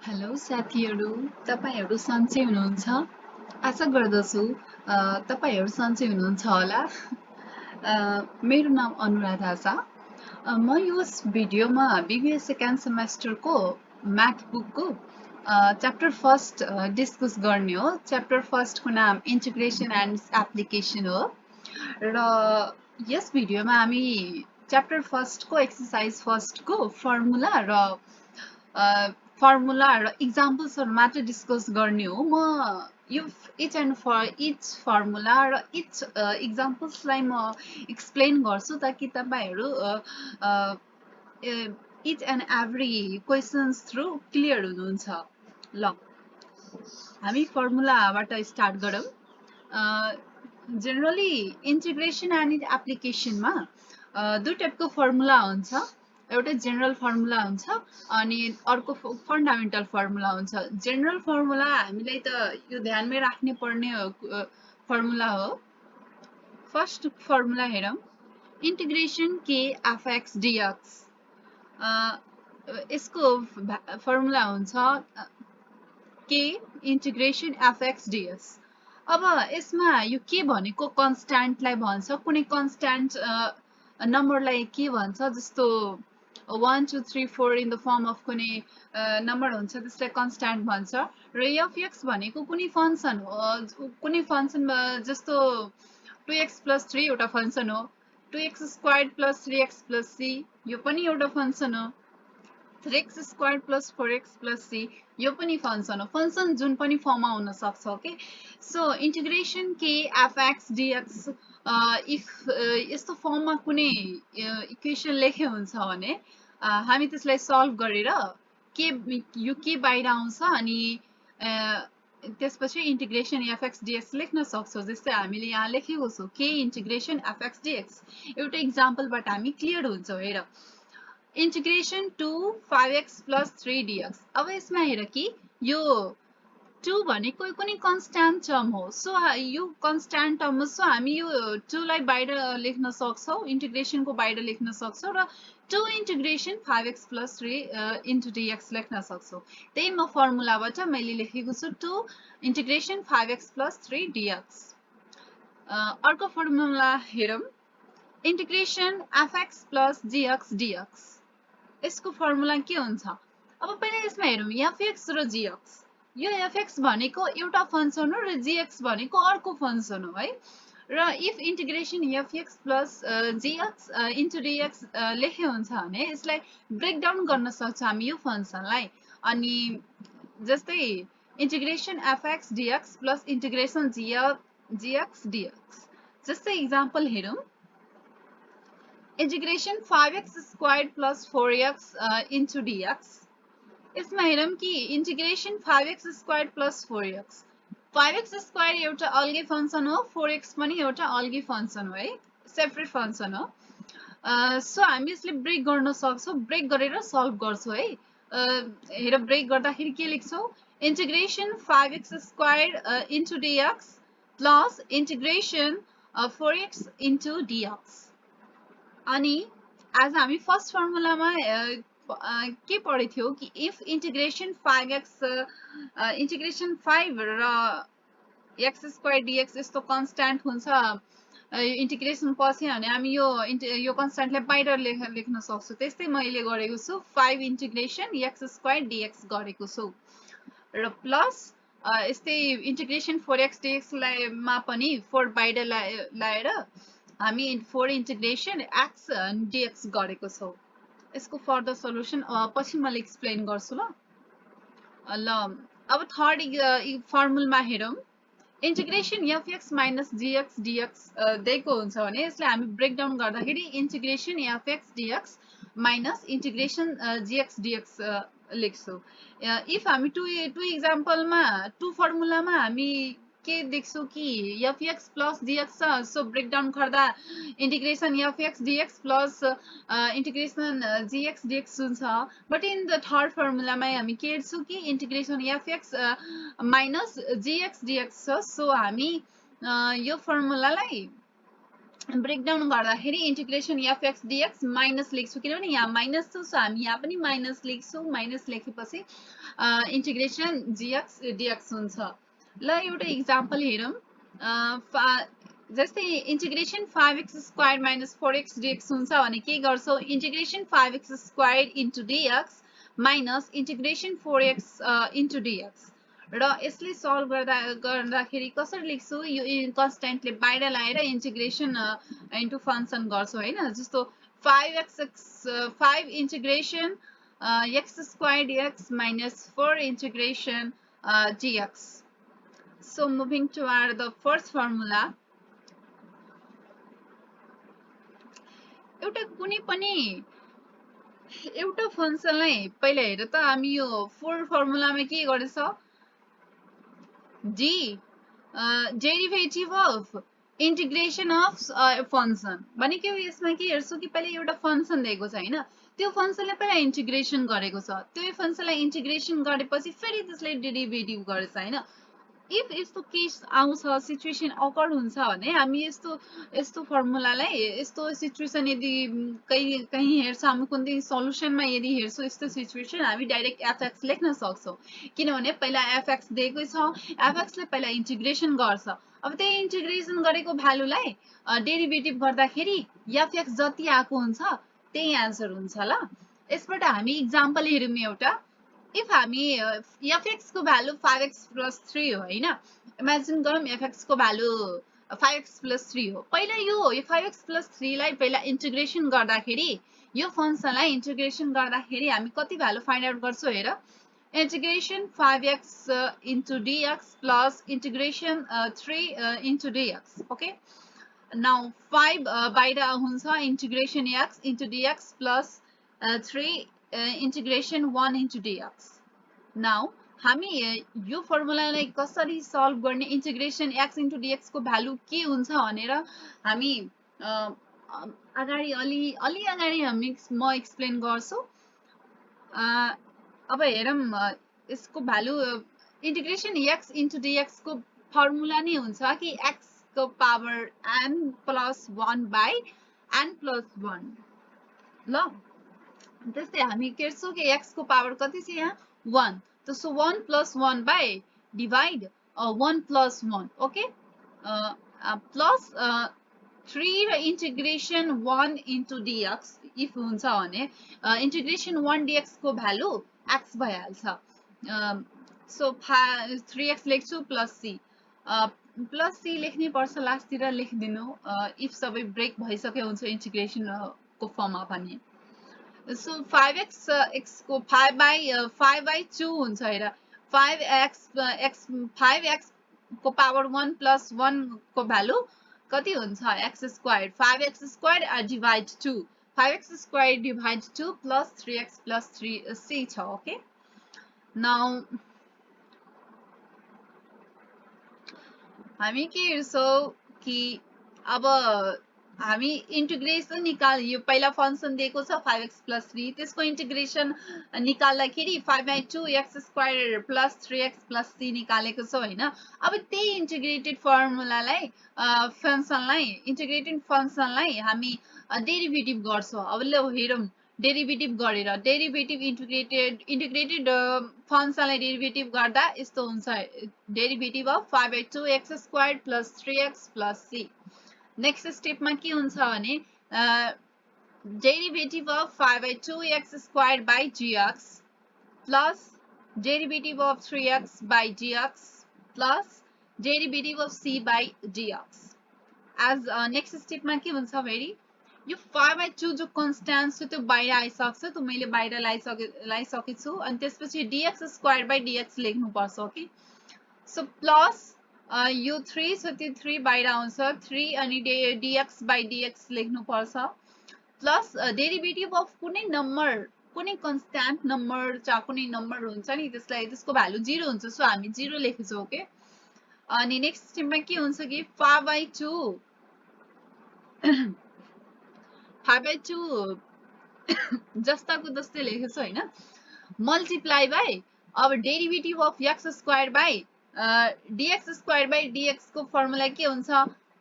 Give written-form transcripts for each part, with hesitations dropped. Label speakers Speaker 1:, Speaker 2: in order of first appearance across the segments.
Speaker 1: Hello साथीहरू, तपाईहरू सन्चै हुनुहुन्छ? आशा गर्दछु तपाईहरू सन्चै हुनुहुन्छ होला। मेरो नाम अनुराधा छ। म यस भिडियोमा बिबिए सेकेन्ड सेमेस्टरको म्याथ बुकको च्याप्टर फर्स्ट डिस्कस गर्ने हो। च्याप्टर फर्स्टको नाम इन्टिग्रेसन एन्ड एप्लिकेसन हो र यस भिडियोमा हामी च्याप्टर फर्स्टको एक्सर्साइज फर्स्टको फर्मुला र फर्मुला र इक्जाम्पल्सहरू मात्र डिस्कस गर्ने हो। म यो इच फर्मुला र इच इक्जाम्पल्सलाई म एक्सप्लेन गर्छु ताकि तपाईँहरू each and every questions through clear हुनुहुन्छ। ल हामी फर्मुलाबाट स्टार्ट गरौँ। जेनरली इन्टिग्रेसन एन्ड एप्लिकेसनमा दुई टाइपको फर्मुला हुन्छ। एउटा जेनरल फर्मुला हुन्छ अनि अर्को फन्डामेन्टल फर्मुला हुन्छ। जेनरल फर्मुला हामीलाई त यो ध्यानमै राख्ने पर्ने फर्मुला हो। फर्स्ट फर्मुला हेरौँ, इन्टिग्रेसन के एफ एक्स डिएक्स। यसको फर्मुला हुन्छ के इन्टिग्रेसन एफ एक्स डिएक्स। अब यसमा यो के भनेको कन्स्ट्यान्टलाई भन्छ, कुनै कन्स्ट्यान्ट नम्बरलाई के भन्छ, जस्तो 1 2 3 4 इन द फर्म अफ कुनै नम्बर हुन्छ त्यसलाई कन्स्ट्यान्ट भन्छ। र एफएक्स भनेको कुनै फङ्सन हो, कुनै फङ्सन जस्तो 2x + 3 एउटा फङ्सन हो, 2x² + 3x + c यो पनि एउटा फङ्सन हो, 3x² + 4x + c यो पनि फङ्सन हो। फङ्सन जुन पनि फर्ममा हुन सक्छ। ओके, सो इन्टिग्रेसन के एफ एक्स डिएक्स इफ यस्तो फर्ममा कुनै इक्वेसन लेखे हुन्छ भने हामी त्यसलाई सल्भ गरेर यो के बाहिर आउँछ अनि त्यसपछि इन्टिग्रेसन एफ एक्स डिएक्स लेख्न सक्छौँ। जस्तै हामीले यहाँ लेखेको छौँ के इन्टिग्रेसन एफ एक्स डिएक्स। एउटा इक्जाम्पलबाट हामी क्लियर हुन्छौँ। हेर, इन्टिग्रेसन 2 5x + 3 dx। अब यसमा हेर कि यो 2 भनेको कुनै कन्स्ट्यान्ट टर्म हो। सो यो कन्स्ट्यान्ट टर्म हो, सो हामी यो 2 लाई बाहिर लेख्न सक्छौँ, इन्टिग्रेसनको बाहिर लेख्न सक्छौँ र 2 इन्टिग्रेसन 5x + 3 इन्टु dx लेख्न सक्छौँ। त्यही म फर्मुलाबाट मैले लेखेको छु 2 इन्टिग्रेसन 5x + 3 dx। अर्को फर्मुला हेरौँ, इन्टिग्रेसन fx + gx dx। यसको फर्मुला के हुन्छ? अब पहिला यसमा हेरौँ, एफएक्स र जीएक्स। यो एफएक्स भनेको एउटा फङ्सन हो र जीएक्स भनेको अर्को फङ्सन हो है। र if integration FX + GX into dx लेखे हुन्छ भने यसलाई ब्रेकडाउन गर्न सक्छ हामी यो फङ्सनलाई। अनि जस्तै integration FX dx plus integration GX dx. जस्तै इक्जाम्पल हेरौँ, integration 5x² + 4x into dx। यसमा हेरौँ कि इन्टिग्रेसन 5x² + 4x। 5x² एउटा अलगै फङ्सन हो, 4x पनि एउटा अलगै फङ्सन हो है, सेपरेट फङ्सन हो। सो हामी यसले ब्रेक गर्न सक्छौँ, ब्रेक गरेर सल्भ गर्छौँ है। हेर, ब्रेक गर्दाखेरि के लेख्छौँ, integration 5x² into dx plus integration 4x into dx। अनि आज हामी फर्स्ट फर्मुलामा के पढेको थियो कि इफ इन्टिग्रेसन 5x इन्टिग्रेसन 5 र x² dx यस्तो कन्स्ट्यान्ट हुन्छ, इन्टिग्रेसन पछि भने हामी यो कन्स्ट्यान्टलाई बाहिर लेख्न सक्छौँ। त्यस्तै मैले गरेको छु, 5 इन्टिग्रेसन x² dx गरेको छु र प्लस यस्तै इन्टिग्रेसन 4x dx मा पनि 4 बाहिर ल्याएर हामी 4 इन्टिग्रेसन x dx गरेको छौँ। यसको फर्दर सोल्युसन पछि मैले एक्सप्लेन गर्छु। ल अब थर्ड फर्मुलामा हेरौँ, इन्टिग्रेसन एफएक्स - जीएक्स डिएक्स दिएको हुन्छ भने यसलाई हामी ब्रेकडाउन गर्दाखेरि integration FX dx minus integration GX dx लेख्छौँ। इफ हामी टु इक्जाम्पलमा टु फर्मुलामा हामी के देख्छौँ कि एफएक्स प्लस डिएक्स छ, सो ब्रेकडाउन गर्दा integration FX dx plus integration GX dx हुन्छ। बट इन द थर्ड फर्मुलामा हामी के हेर्छौँ कि integration FX minus GX dx छ। सो हामी यो फर्मुलालाई ब्रेकडाउन गर्दाखेरि इंटीग्रेशन fx dx माइनस लेख्छु किनभने यहाँ माइनस छ सो हामी यहाँ पनि माइनस लेख्छौं माइनस लेखेपछि इंटीग्रेशन gx dx हुन्छ ल एउटा एक्जाम्पल हेरौं जस्तै integration 5x² minus 4x dx हुन्छ भने के गर्छौ integration 5x² into dx minus integration 4x into dx र यसले सल्भ गर्दाखेरि कसरी लेख्छु यो कन्स्टेन्टले बाहिर ल्याएर इंटीग्रेशन इन्टु फंक्शन गर्छौ हैन जस्तो 5 integration x² dx minus 4 integration dx. So moving toward the first formula, एउटा कुनै पनि एउटा फंक्शनलाई पहिला हेर त हामी यो 4 फर्मुलामा के गरेछ d derivative of integration of function भनेको यसमा के हेर्छु कि पहिले एउटा फंक्शन दिएको छ हैन त्यो फंक्शनले पहिला इंटीग्रेशन गरेको छ त्यो फंक्शनलाई इंटीग्रेशन गरेपछि फेरि त्यसले डेरिभेटिभ गरेछ हैन इफ यस्तो केस आउँछ सिचुएसन अकर हुन्छ भने हामी यस्तो फर्मुलालाई यस्तो सिचुएसन यदि कहीं हेर्छ हामी कुनै सल्युसनमा यदि हेर्छौ यस्तो सिचुएसन हामी डाइरेक्ट fx लेख्न सक्छौ किनभने पहिला fx दिएकै छ fx ले पहिला इंटीग्रेशन गर्छ अब त्यही इंटीग्रेशन गरेको भ्यालुलाई डेरिभेटिभ गर्दाखेरि fx जति आको हुन्छ त्यही आन्सर हुन्छ ल यसबाट हामी एक्जाम्पल हेरौं एउटा if हामी fx को भ्यालु 5x plus 3 हो हैन इमेजिन गरौँ fx को भ्यालु 5x plus 3 हो पहिला यो 5x plus 3 लाई पहिला इंटीग्रेशन गर्दाखेरि यो फंक्शनलाई इंटीग्रेशन गर्दाखेरि हामी कति भ्यालु फाइन्ड आउट गर्छौ हेर integration 5x into dx plus integration 3 into dx okay now 5 बाहिर हुन्छ integration x into dx plus 3 integration 1 into dx. Now, हामी यो फर्मुलालाई कसरी सल्भ गर्ने इंटीग्रेशन x into dx को भ्यालु के हुन्छ भनेर हामी अगाडि अलि अगाडि हामी म एक्सप्लेन गर्छु अब हेरौं यसको value integration x into dx को फर्मुला नै हुन्छ कि x को power n plus 1 by n plus 1 ल त्यस्तै हामी केर्छौ कि x को पावर कति छ यहाँ 1 तो so 1 plus 1 by divide 1 plus 1 okay plus 3 र integration 1 into dx if हुन्छ भने integration 1 dx को भ्यालु x भइहाल्छ so 3x लेख्छु plus c plus c लेख्नै पर्छ लास्ट तिर लेखिदिनु if सबै ब्रेक भइसक्यो हुन्छ इंटीग्रेशन को फर्ममा पनि so 5x x को 5 by 2 हुन्छ हेर 5x को पावर 1 plus 1 को भ्यालु कति हुन्छ x squared 5x squared divide 2 5x squared divide 2 plus 3x plus 3c छ okay now हामी के हेर्छौ कि अब हामी इंटीग्रेशन निकाल यो पहिला फंक्शन दिएको छ 5x plus 3 त्यसको इंटीग्रेशन निकाल्दाखेरि 5 by 2 x square plus 3x plus c निकालेको छ हैन अब त्यही इंटीग्रेटेड फर्मुलालाई फंक्शनलाई इंटीग्रेटेड फंक्शनलाई हामी डेरिभेटिभ गर्छौ अब ल हेरौं डेरिभेटिभ गरेर डेरिभेटिभ इंटीग्रेटेड फंक्शनलाई डेरिभेटिभ गर्दा यस्तो हुन्छ derivative of 5 by 2 x squared plus 3x plus c next स्टेपमा के हुन्छ भने derivative of 5 by 2x squared by gx plus derivative of 3x by dx plus derivative of c by dx as next स्टेपमा के हुन्छ फेरि यो 5 by 2 जो कन्स्ट्यान्ट छ त्यो बाहिर आइसक्छ त्यो मैले बाहिर ल्याइसकेछु अनि त्यसपछि dx squared by dx लेख्नु पर्छ ओके सो प्लस यो 3 छ त्यो 3 बाहिर आउँछ 3 अनि dx by dx लेख्नु पर्छ प्लस डेरिभेटिभ अफ कुनै नम्बर कुनै कन्स्ट्यान्ट नम्बर चाहे कुनै नम्बर हुन्छ नि त्यसलाई त्यसको भ्यालु 0 हुन्छ सो हामी 0 लेखेछौं ओके अनि नेक्स्ट स्टेपमा के हुन्छ कि 5 by 2 5 by 2 जस्ताको जस्तै लेखेछौ हैन मल्टिप्लाई बाइ अब derivative of x square by dx square by dx को फर्मुला के हुन्छ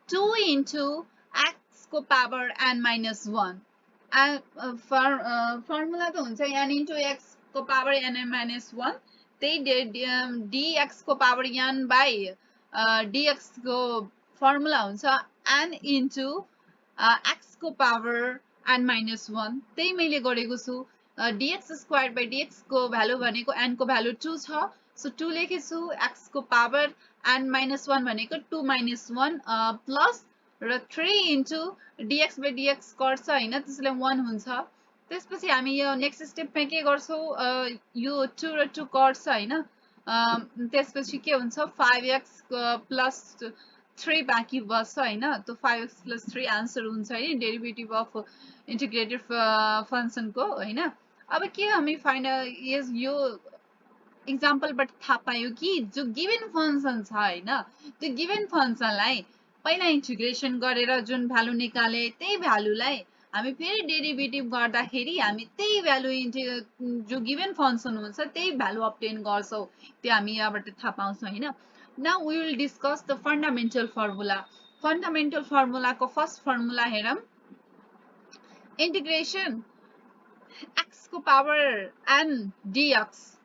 Speaker 1: 2 into x को पावर n minus 1 फर्मुला त हुन्छ n into x को पावर n minus 1 त्यही dx को पावर n by dx को फर्मुला हुन्छ n into x को पावर n minus 1 त्यही मैले गरेको छु dx squared by dx को भ्यालु भनेको n को भ्यालु 2 छ सो 2 लेखेछु x को पावर n minus 1 भनेको 2 minus 1 प्लस र 3 into dx by dx गर्छ हैन त्यसले 1 हुन्छ त्यसपछि हामी यो नेक्स्ट स्टेपमा के गर्छौं यो 2 र 2 गर्छ हैन त्यसपछि के हुन्छ 5x plus 3 बाँकी बस्छ हैन त्यो 5x plus 3 आन्सर हुन्छ हैन डेरिभेटिभ अफ इन्टिग्रेटेड फंक्सन को हैन अब के हामी फाइन्ड यो एक्जाम्पलबाट थाहा पायो कि जो गिभन फंक्सन छ हैन त्यो गिभन फंक्सनलाई पहिला इन्टिग्रेसन गरेर जुन भ्यालु निकाले त्यही भ्यालुलाई हामी फेरि डेरिभेटिभ गर्दाखेरि हामी त्यही भ्यालु जो गिभन फंक्सन हुन्छ त्यही भ्यालु अब्टेन गर्छौं त्यो हामी यहाँबाट थाहा पाउँछौं हैन now we will discuss the fundamental formula को फर्स्ट फर्मुला हेरौं इंटीग्रेशन x को power n dx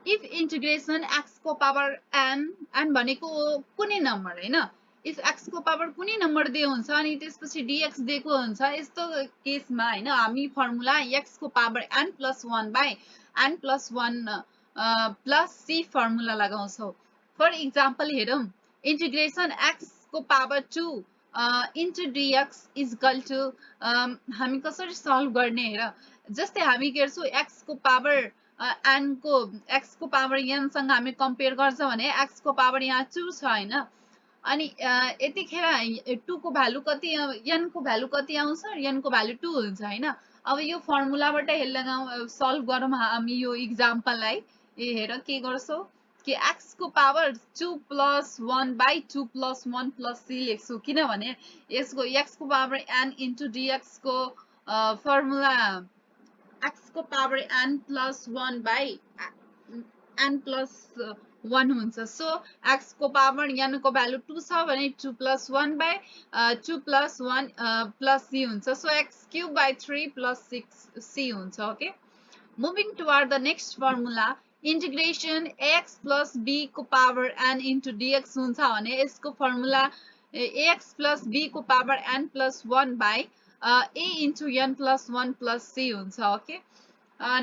Speaker 1: if integration x को पावर n भनेको कुनै नम्बर हैन if x को पावर कुनै नम्बर दिएको हुन्छ अनि त्यसपछि dx दिएको हुन्छ यस्तो केसमा हैन हामी फर्मुला x को power n plus 1 by n plus 1 plus c formula लगाउँछौं फर एक्जाम्पल हेरौं इंटीग्रेशन x को power 2 into dx is equal to हामी कसरी सल्भ गर्ने हेर जस्तै हामी गर्छौं x को पावर n को x को पावर n सँग हामी कम्पेयर गर्छौं भने x को पावर यहाँ 2 छ हैन अनि यतिखेर 2 को भ्यालु कति n को भ्यालु कति आउँछ n को भ्यालु 2 हुन्छ हैन अब यो फर्मुलाबाट हेर्न सल्भ गरौँ हामी यो एक्जाम्पललाई हेर के गर्छौं कि x को power 2 plus 1 by 2 plus 1 plus c लेख्छु किनभने यसको x को पावर n into dx को फर्मुला x को power n plus 1 by n plus 1 हुन्छ सो x को पावर n को भ्यालु 2 छ भने 2 plus 1 by 2 plus 1 plus c हुन्छ so x cube by 3 plus 6c हुन्छ okay moving toward the next formula integration ax plus b को power n into dx हुन्छ भने यसको फर्मुला ax plus b को power n plus 1 by a into n plus 1 plus c हुन्छ okay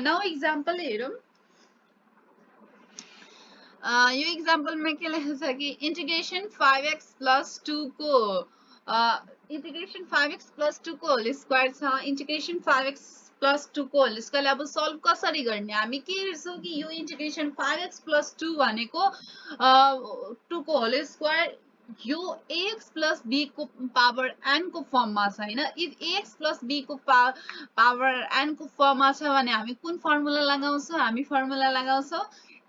Speaker 1: now example हेरौं यो example में के लेखेको छ कि इंटीग्रेशन 5x plus 2 को इंटीग्रेशन 5x plus 2 को होल स्क्वायर छ इंटीग्रेशन 5x plus 2 को होल स्क्वायर अब सल्भ कसरी गर्ने हामी के हेर्छौं कि यो इंटीग्रेशन 5x plus 2 भनेको 2 को होल स्क्वायर यो ax plus b को पावर n को फर्ममा छ हैन इफ ax plus b को पावर n को फर्ममा छ भने हामी कुन फर्मुला लगाउँछौं हामी फर्मुला लगाउँछौं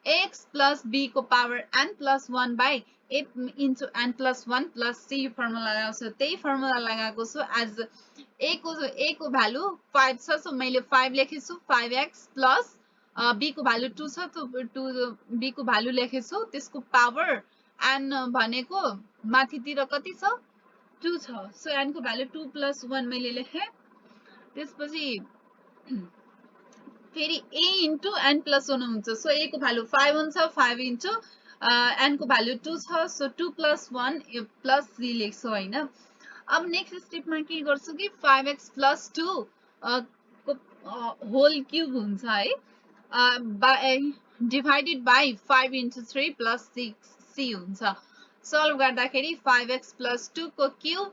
Speaker 1: x plus b को power n plus 1 by a into n plus 1 plus c formula लगाउँछु त्यही फर्मुला लगाएको छु एज a को भ्यालु 5 छ सो मैले 5 लेखेछु 5x plus b को भ्यालु 2 छ तो 2 b को भ्यालु लेखेछु त्यसको पावर n भनेको माथितिर कति छ 2 छ सो n को भ्यालु 2 plus 1 मैले लेखे त्यसपछि फेरि a into n plus 1 हुन्छ सो a को भ्यालु 5 हुन्छ 5 into n को भ्यालु 2 छ सो 2 plus 1 plus c लेख्छु हैन अब नेक्स्ट स्टेपमा के गर्छु कि 5x plus 2 को होल क्यूब हुन्छ है divided by 5 into 3 plus 6c हुन्छ सल्भ गर्दाखेरि 5x plus 2 को क्यूब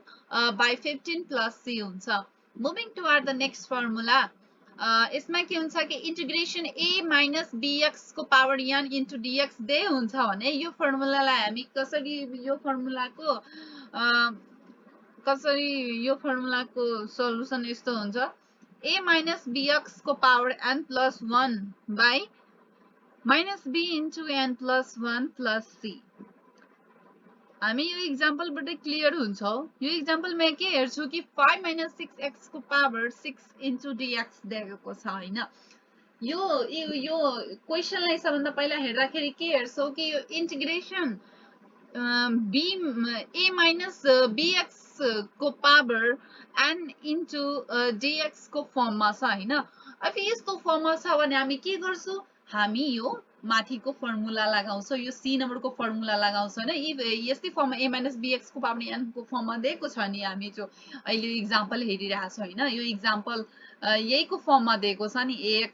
Speaker 1: by 15 plus c हुन्छ moving toward the next formula यसमा के हुन्छ कि इंटीग्रेशन a minus bx को power n into dx they हुन्छ भने यो फर्मुलालाई हामी कसरी यो फर्मुलाको सल्युसन यस्तो हुन्छ a minus bx को power n plus 1 by minus b into n plus 1 plus c हामी यो एक्जाम्पलबाट क्लियर हुन्छौ यो एक्जाम्पलमा के हेर्छु कि 5 minus 6x को पावर 6 into dx दिएको छ हैन यो क्वेशनलाई सबभन्दा पहिला हेर्दाखेरि के हेर्छौ कि यो integration b a minus bx को पावर n into dx को फर्ममा छ हैन। अब यस्तो फर्ममा छ भने हामी के गर्छौं, हामी यो माथिको फर्मुला लगाउँछौं, यो c नम्बरको फर्मुला लगाउँछौं हैन। इफ यस्तै फर्ममा a minus bx को पावर n को फर्ममा दिएको छ नि, हामी जो अहिले एक्जाम्पल हेरिरहेको छौं हैन, यो एक्जाम्पल यहीको फर्ममा दिएको छ नि, ax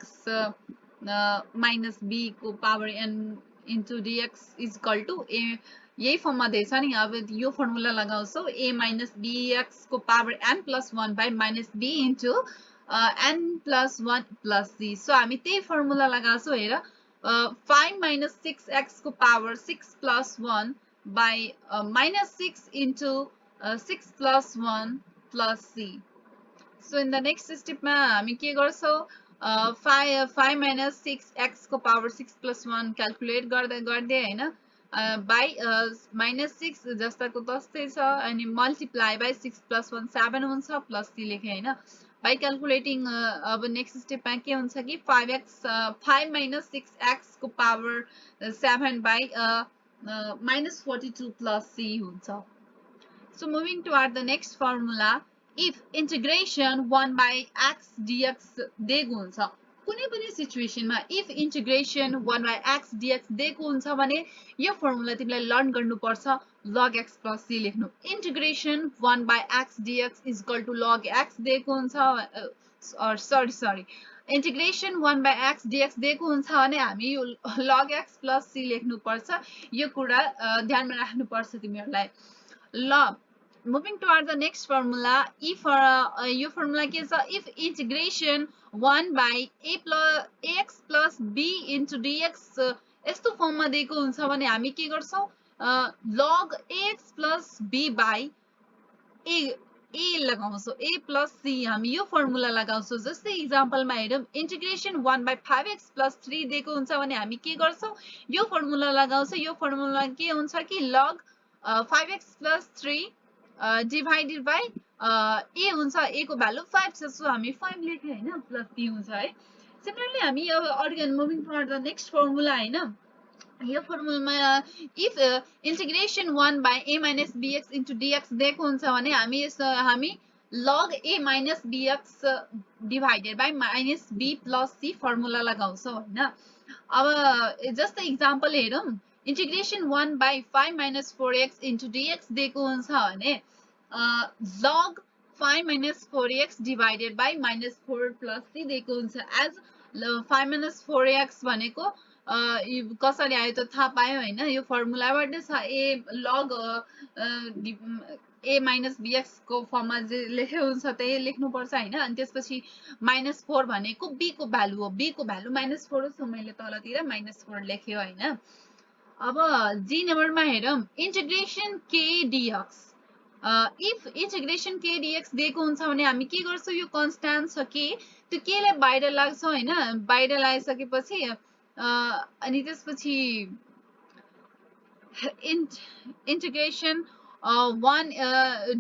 Speaker 1: minus b को power n into dx is equal to a, यही फर्ममा दिएछ नि। अब यो फर्मुला लगाउँछौ, a minus bx को power n plus 1 by minus b into n plus 1 plus c। So हामी त्यही फर्मुला लगाउँछौ हेर, 5 minus 6x को power 6 plus 1 by minus 6 into 6 plus 1 plus c। So in the next स्टेपमा हामी के गर्छौ, 5 minus 6x को पावर 6 plus 1 क्याल्कुलेट गर्दै हैन, by minus 6 जस्ताको तस्तै छ, अनि मल्टिप्लाई by 6 plus 1 7 हुन्छ, प्लस c लेखे हैन। by calculating अब नेक्स्ट स्टेपमा के हुन्छ कि 5 minus 6x को power 7 by minus 42 plus c हुन्छ। So moving toward the next formula, if integration 1 by x dx दिएको हुन्छ, कुनै पनि सिचुएसनमा if integration 1 by x dx दिएको हुन्छ भने यो फर्मुला तिमीलाई लर्न गर्नुपर्छ, log x plus c लेख्नु। integration 1 by x dx is equal to log x दिएको हुन्छ, sorry integration 1 by x dx दिएको हुन्छ भने हामी यो log x plus c लेख्नुपर्छ। यो कुरा ध्यानमा राख्नुपर्छ तिमीहरूलाई ल। Moving toward the next formula, if यो फर्मुला के छ, if integration 1 by ax plus b into dx यस्तो फर्ममा दिएको हुन्छ भने हामी के गर्छौं, log ax plus b by a लगाउँछौं, a plus c हामी यो फर्मुला लगाउँछौं। जस्तै एक्जाम्पलमा हेरौं, integration 1 by 5x plus 3 दिएको हुन्छ भने हामी के गर्छौं, यो फर्मुला लगाउँछौं। यो फर्मुला के हुन्छ कि log 5x plus 3 divided by a हुन्छ, a को भ्यालु 5 छ, सो हामी 5 लेखे हैन, प्लस c हुन्छ है। सिमिलरली हामी अब organ moving toward the next formula हैन, यो फर्मुलामा if integration 1 by a minus bx into dx दिएको हुन्छ भने हामी log a minus bx divided by minus b plus c formula लगाउँछौं हैन। अब जस्तै एक्जाम्पल हेरौं, integration 1 by 5 minus 4x into dx दिएको हुन्छ भने log 5 minus 4x divided by minus 4 plus c दिएको हुन्छ। एज 5 minus 4x भनेको कसरी आयो त थाहा पायो हैन, यो फर्मुलाबाट छ, a log a minus bx को फर्ममा जे लेखे हुन्छ त्यही लेख्नु पर्छ हैन। अनि त्यसपछि -4 भनेको b को भ्यालु हो, b को भ्यालु -4 हो, सो मैले तलतिर -4 लेख्यो हैन। अब जी नम्बरमा हेरौं, integration k dx, if integration k dx दिएको हुन्छ भने हामी के गर्छौं, यो कन्स्ट्यान्ट छ k, त्यो k लाई बाहिर लाग्छौं हैन। बाहिर लागिसकेपछि अनि त्यसपछि इंटीग्रेशन 1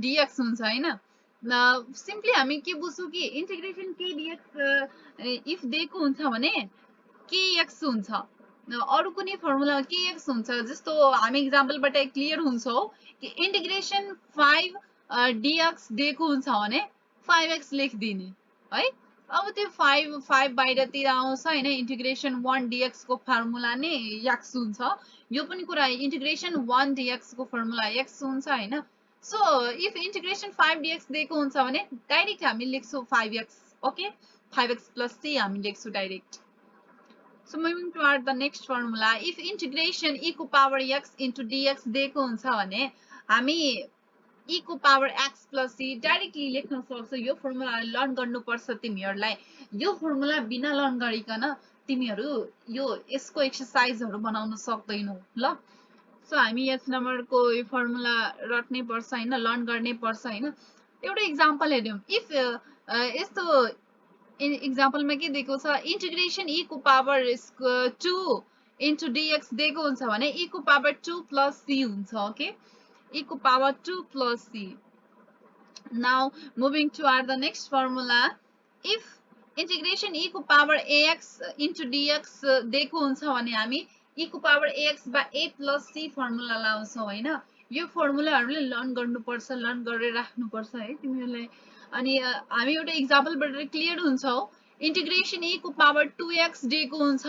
Speaker 1: dx हुन्छ हैन। सिम्पली हामी के बुझ्छौं कि इंटीग्रेशन k dx इफ दिएको हुन्छ भने kx हुन्छ, अरु कुनै फर्मुला kx हुन्छ। जस्तो हामी एक्जाम्पलबाट क्लियर हुन्छौ कि इंटीग्रेशन 5 dx दिएको हुन्छ भने 5x लेखिदिने है। अब त्यो 5 बाहिरतिर आउँछ हैन, इंटीग्रेशन 1 dx को फर्मुला नै x हुन्छ। यो पनि कुरा, इंटीग्रेशन 1 dx को फर्मुला x हुन्छ हैन। सो इफ इंटीग्रेशन 5 dx दिएको हुन्छ भने डाइरेक्ट हामी लेख्छौं 5x, okay, 5x plus c हामी लेख्छौं direct. So moving toward the next formula, if integration e को power x into dx दिएको हुन्छ भने हामी e को power x plus c directly लेख्न सक्छौ। यो फर्मुला लर्न गर्नुपर्छ तिमीहरूलाई, यो फर्मुला बिना लर्न गरिकन तिमीहरू यो यसको एक्सरसाइजहरू बनाउन सक्दैनौ ल। सो हामी यस नम्बरको यो फर्मुला रट्नै पर्छ हैन, लर्न गर्नै पर्छ हैन। एउटा एक्जाम्पल हेरौं, इफ यस्तो एक्जाम्पलमा के दिएको छ, इंटीग्रेशन e को पावर 2 into dx दिएको हुन्छ भने e को पावर 2 plus c हुन्छ, ओके, e को power 2 plus c. Now moving toward the next formula, if integration e को power ax into dx दिएको हुन्छ भने हामी e को power ax by a plus c formula लाउँछौ हैन यो फर्मुलाहरुले लर्न गर्नुपर्छ लर्न गरेर राख्नुपर्छ है तिमीहरुले अनि हामी एउटा एक्जाम्पलबाट क्लियर हुन्छौ इंटीग्रेशन e को पावर 2x दिएको हुन्छ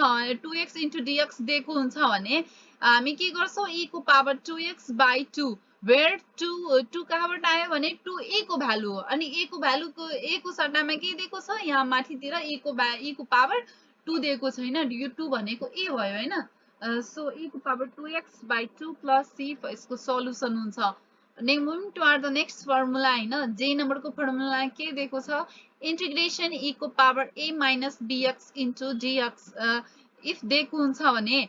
Speaker 1: 2x into dx दिएको हुन्छ भने हामी के गर्छौ e को पावर 2x by 2 where 2 कहाँबाट आयो भने 2a को भ्यालु हो अनि a को भ्यालु को a को सट्टामा के दिएको छ यहाँ माथितिर e को पावर 2 दिएको छैन यो 2 भनेको a भयो हैन सो e को power 2x by 2 plus c यसको सल्युसन हुन्छ moving toward the next formula हैन j नम्बर को फर्मुला के दिएको छ इंटीग्रेशन e को power a minus bx into dx if दिएको हुन्छ भने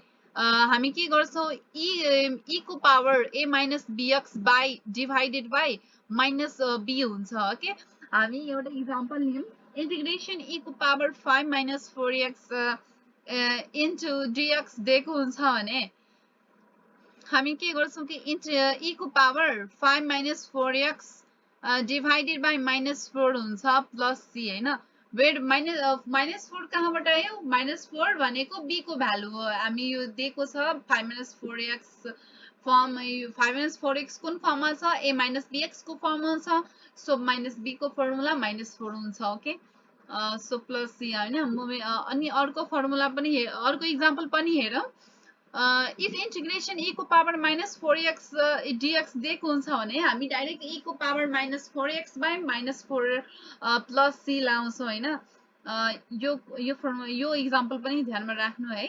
Speaker 1: हामी के गर्छौ e को power a minus bx by divided by minus b हुन्छ ओके हामी एउटा एक्जाम्पल लियौं इंटीग्रेशन e को power 5 minus 4x into dx दिएको हुन्छ भने हामी के गर्छौं कि e को power 5 minus 4x divided by minus 4 हुन्छ plus c हैन वेट माइनस 4 कहाँबाट आयो माइनस 4 भनेको b को भ्यालु हो हामी यो दिएको छ 5 - 4x फर्म 5 - 4x कुन फर्ममा छ a - bx को फर्ममा छ सो -b को फर्मुला -4 हुन्छ ओके सो प्लस c हैन अनि अर्को फर्मुला पनि अर्को एक्जाम्पल पनि हेरौं if integration e को पावर -4x dx दिएको हुन्छ भने हामी डाइरेक्ट e को power -4x by -4 plus c लाउँछौ हैन यो एक्जाम्पल पनि ध्यानमा राख्नु है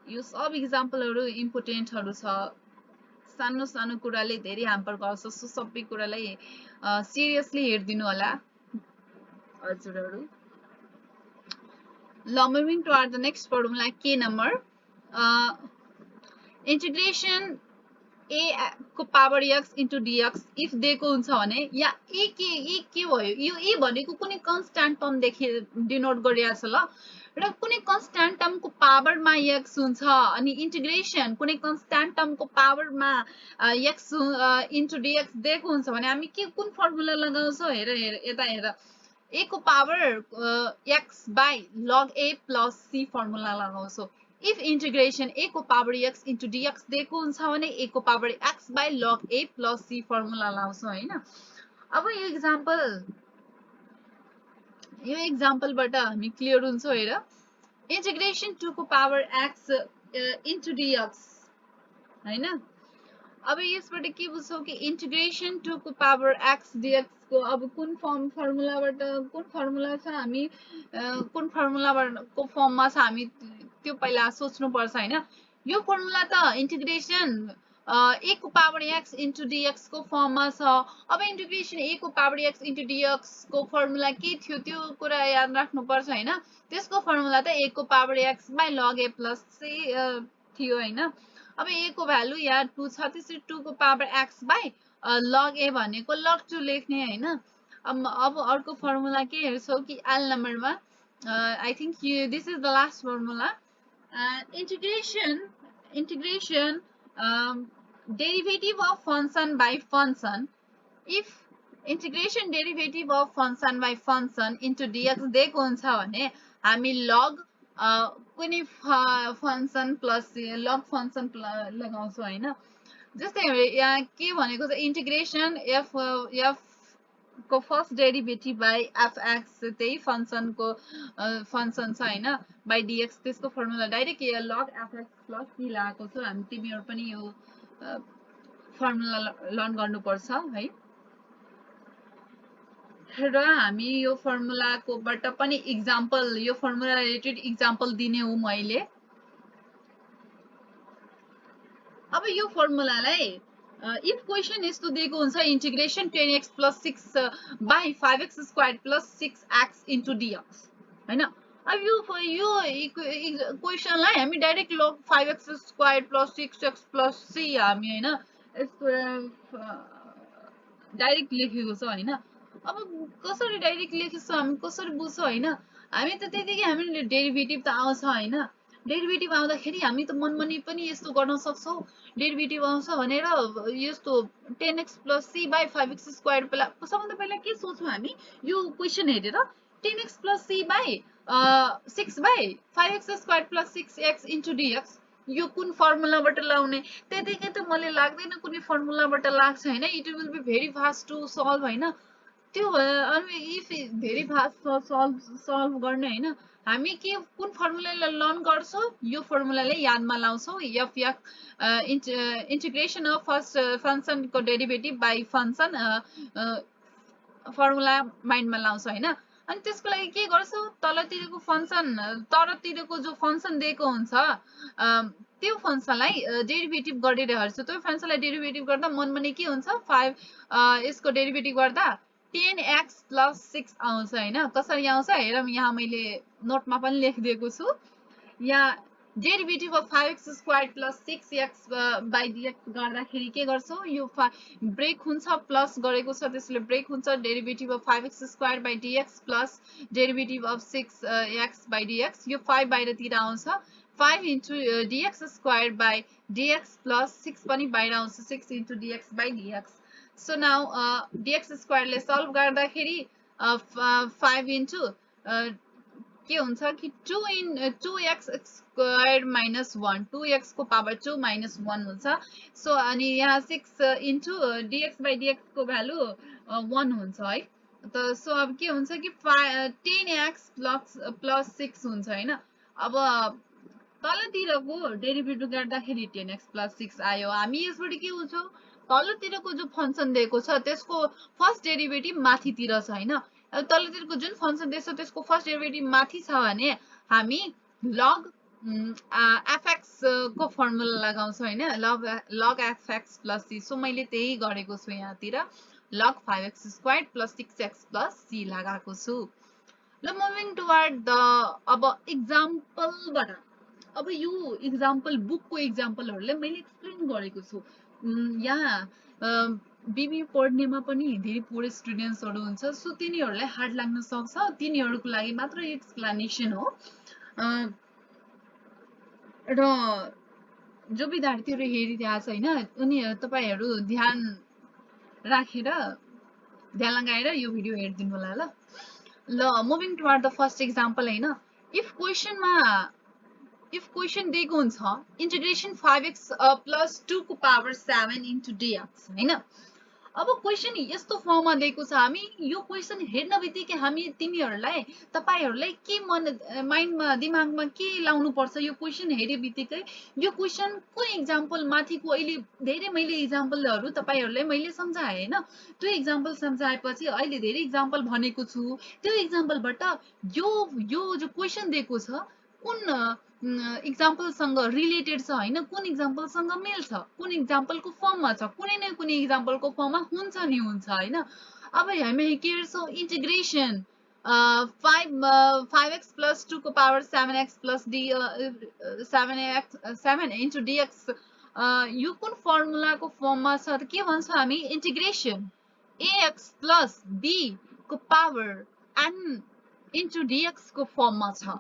Speaker 1: यो सब एक्जाम्पलहरु इम्पोर्टेन्टहरु छ सानो सानो कुराले धेरै ह्याम्पर गर्छ सो सबै कुरालाई सिरियसली हेर्दिनु होला हजुरहरु ल moving toward the next formula के नम्बर इंटीग्रेशन a को power x into dx if दिएको हुन्छ भने या e के भयो यो e भनेको कुनै कन्स्ट्यान्ट टर्म देखि डिनोट गरिएको छ ल र कुनै कन्स्ट्यान्ट टर्म को पावर मा x हुन्छ अनि इंटीग्रेशन कुनै कन्स्ट्यान्ट टर्म को पावर मा x into dx दिएको हुन्छ भने हामी के कुन फर्मुला लगाउँछौ हेर यता हेर a को power x by log a plus c formula लगाउँछौ if integration a को पावर x into dx दिएको हुन्छ भने a को power x by log a plus c formula लाउँछौ हैन अब यो एक्जाम्पलबाट हामी क्लियर हुन्छौ हेर इंटीग्रेशन 2 को पावर x into dx हैन अब यसबाट के बुझ्छौ कि इंटीग्रेशन 2 को पावर x dx को अब कुन फर्मुलाबाट कुन फर्मुला छ हामी कुन फर्मुलाबाट को फर्ममा छ हामी त्यो पहिला सोच्नु पर्छ हैन यो फर्मुला त इंटीग्रेशन a को पावर x into dx को फर्ममा छ अब इंटीग्रेशन a को पावर x into dx को फर्मुला के थियो त्यो कुरा याद राख्नु पर्छ हैन त्यसको फर्मुला त a को power x by log a plus c थियो हैन अब a को भ्यालु यहाँ 2 छ त्यसैले 2 को power x by log a भनेको log 2 लेख्ने हैन अब अर्को फर्मुला के हेर्छौ कि l नम्बरमा I think this is the last formula integration derivative of function by function if integration derivative of function by function into dx दिएको हुन्छ भने हामी log कुनै फंक्शन प्लस log फंक्शन लगाउँछौ हैन जस्तै यहाँ के भनेको छ इंटीग्रेशन f को फर्स्ट डेरिभेटिभ बाइ fx त्यही फंक्शन को फंक्शन छ हैन बाइ dx त्यसको formula direct log fx plus c लगाएको छ हामी तिमीहरु पनि यो फर्मुला लर्न गर्नुपर्छ है र हामी यो फर्मुला को बाट पनि एक्जाम्पल यो फर्मुला रिलेटेड एक्जाम्पल दिने हो मैले अब यो फर्मुलालाई if question यस्तो दिएको हुन्छ integration 10x plus 6 by 5x squared plus 6x into dx हैन अब यो क्वेशनलाई हामी direct log 5x squared plus 6x plus c हामी हैन यसको डाइरेक्ट लेखेको छ हैन अब कसरी डाइरेक्ट लेखेछौ हामी कसरी बुझ्छौ हैन हामी त त्यतिकै हामी डेरिभेटिभ त आउँछ हैन डेरिभेटिभ आउँदाखेरि हामी त मनमनी पनि यस्तो गर्न सक्छौ डेरिभेटिभ आउँछ भनेर यस्तो 10x plus c by 5x squared सबभन्दा पहिला के सोच्छौ हामी यो क्वेशन हेरेर 10x plus c by 6 by 5x squared plus 6x into dx यो कुन फर्मुलाबाट लाउने त्यतिकै त मलाई लाग्दैन कुनै फर्मुलाबाट लाग्छ हैन it will be very fast to solve हैन त्यो अनि इफ धेरै फास्ट सल्भ गर्ने हैन हामी के कुन फर्मुलालाई लर्न गर्छौं यो फर्मुलालाई यादमा लाउँछौं एफ इन्टिग्रेसन अफ फर्स्ट फंक्शनको डेरिभेटिभ बाइ फंक्शन फर्मुला माइन्डमा लाउँछौं हैन अनि त्यसको लागि के गर्छौं तलतिरको फंक्शन तरतिरको जो फंक्शन दिएको हुन्छ त्यो फंक्शनलाई डेरिभेटिभ गरेर हेर्छु त्यो फंक्शनलाई डेरिभेटिभ गर्दा मनमने के हुन्छ 5 यसको डेरिभेटिभ गर्दा 10x plus 6 आउँछ हैन कसरी आउँछ हेरौं यहाँ मैले नोटमा पनि लेखिदिएको छु यहाँ derivative of 5x squared plus 6x by dx गर्दाखेरि के गर्छौं यो ब्रेक हुन्छ प्लस गरेको छ त्यसले ब्रेक हुन्छ derivative of 5x squared by dx plus derivative of 6x by dx यो 5 बाहिरतिर आउँछ 5 into dx squared by dx plus 6 पनि बाहिर आउँछ 6 into dx by dx so now dx square ले solve गर्दाखेरि 5 into के हुन्छ कि 2x squared minus 1 2x को पावर 2 minus 1 हुन्छ so अनि यहाँ 6 into dx by dx को भ्यालु 1 हुन्छ है त सो अब के हुन्छ कि 10x plus 6 हुन्छ हैन अब तलतिरको डेरिभेटिभ गर्दाखेरि 10x plus 6 आयो हामी यसबाट के बुझ्छौं तलतिरको जो फंक्शन दिएको छ त्यसको फर्स्ट डेरिभेटिभ माथितिर छ हैन तलतिरको जुन फंक्शन दिएको छ त्यसको फर्स्ट डेरिभेटिभ माथि छ भने हामी log fx को फर्मुला लगाउँछौं हैन log fx plus c so मैले त्यही गरेको छु यहाँतिर log 5x squared plus 6x plus c लगाएको छु ल मुभिङ टुवर्ड द अब एक्जाम्पलबाट अब यो एक्जाम्पल बुकको एक्जाम्पलहरुले मैले एक्सप्लेन गरेको छु यहाँ बिबी पढ्नेमा पनि धेरै पुअर स्टुडेन्ट्सहरु हुन्छ सो तिनीहरुलाई हार्ड लाग्न सक्छ तिनीहरुको लागि मात्र एक्सप्लेनेसन हो र जो विद्यार्थीहरु हेरिरहेछ हैन उनी तपाईहरु ध्यान राखेर ध्यान लगाएर यो भिडियो हेर्दिनु होला ल ल moving toward the first example हैन इफ क्वेशन दिएको हुन्छ इन्टिग्रेसन 5x plus 2 को पावर 7 into dx हैन अब क्वेशन यस्तो फर्ममा दिएको छ हामी यो क्वेशन हेर्न बित्तिकै हामी तिमीहरुलाई तपाईहरुलाई के माइन्डमा दिमागमा के लाउनु पर्छ यो क्वेशन हेरे बित्तिकै यो क्वेशन को एक्जाम्पल माथिको अहिले धेरै मैले एक्जाम्पलहरु तपाईहरुलाई मैले समझाए हैन त्यो एक्जाम्पल समझाएपछि अहिले धेरै एक्जाम्पल भनेको छु त्यो एक्जाम्पलबाट यो जो क्वेशन दिएको छ कुन एक्जाम्पल सँग रिलेटेड छ हैन कुन एक्जाम्पल सँग मिल्छ कुन एक्जाम्पलको फर्ममा छ कुनै न कुनै एक्जाम्पलको फर्ममा हुन्छ नि हुन्छ हैन अब हामी के हेर्छौं इन्टिग्रेसन 5x plus 2 को power 7x plus 7 into dx यो कुन फर्मुलाको फर्ममा छ त के भन्छ हामी इन्टिग्रेसन ax plus b को पावर n into dx को फर्ममा छ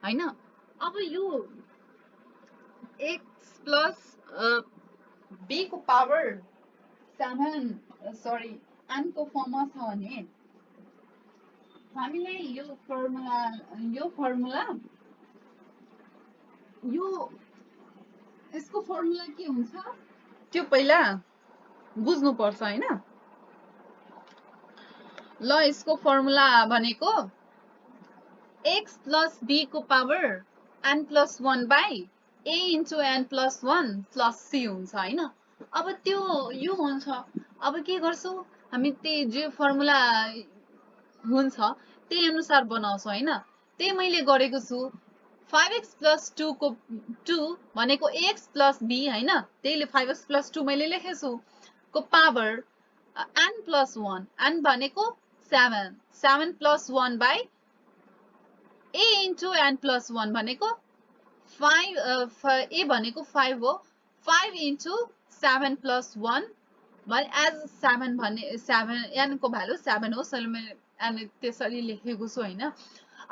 Speaker 1: हैन अब यो x plus b को पावर 7 n को फर्ममा छ भने हामीले यो फर्मुला यसको फर्मुला के हुन्छ त्यो पहिला बुझ्नु पर्छ हैन ल यसको फर्मुला भनेको x plus b को power n plus 1 by a into n plus 1 plus c हुन्छ हैन अब त्यो यो हुन्छ अब के गर्छौ हामी त्यही जे फर्मुला हुन्छ त्यही अनुसार बनाउँछौ हैन त्यही मैले गरेको छु 5x plus 2 को 2 भनेको ax plus b हैन त्यहीले 5x plus 2 मैले लेखेछु को पावर n plus 1 n भनेको 7 plus 1 by a into n plus 1 भनेको 5 a भनेको 5 हो 5 into 7 plus 1 भने as 7 भने 7 n को भ्यालु 7 हो सो मैले n त्यसरी लेखेको छु हैन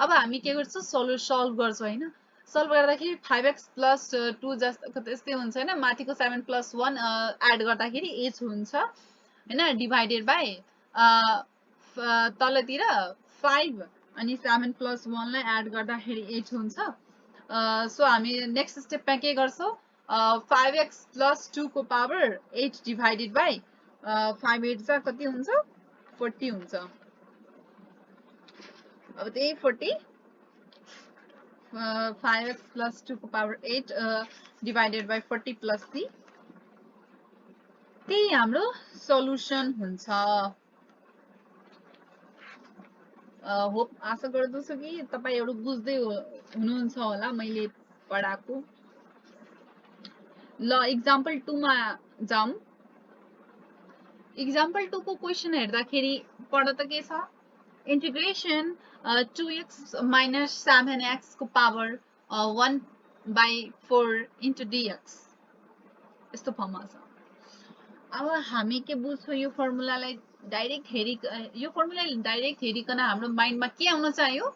Speaker 1: अब हामी के गर्छौं सल्भ गर्छौं हैन सल्भ गर्दाखेरि 5x plus 2 जस्तो त्यस्तै हुन्छ हैन माथिको 7 plus 1 एड गर्दाखेरि h हुन्छ हैन डिवाइडेड बाइ तलतिर 5 अनि 7 plus 1 लाई एड गर्दाखेरि h हुन्छ सो हामी नेक्स्ट स्टेपमा के गर्छौँ 5x + 2 को पावर 8 डिभाइडेड बाई 5 8 जा कति हुन्छ 40 हुन्छ अब त्यही 40 5x + 2 को पावर 8 डिभाइडेड बाई 40 + c त्यही हाम्रो सल्युसन हुन्छ होप आशा गर्दछु कि तपाईहरु बुझ्दै हुनुहुन्छ होला मैले पढाएको ल एक्जाम्पल 2 मा जाम एक्जाम्पल 2 को क्वेशन हेर्दाखेरि पढ्दा त के छ इंटीग्रेशन 2x - 7x को पावर 1/4 into dx यस्तो फर्ममा छ अब हामी के बुझ्छौं यो फर्मुलालाई डाइरेक्ट हेरि यो फर्मुला डाइरेक्ट हेरिकन हाम्रो माइन्डमा के आउन चाहियो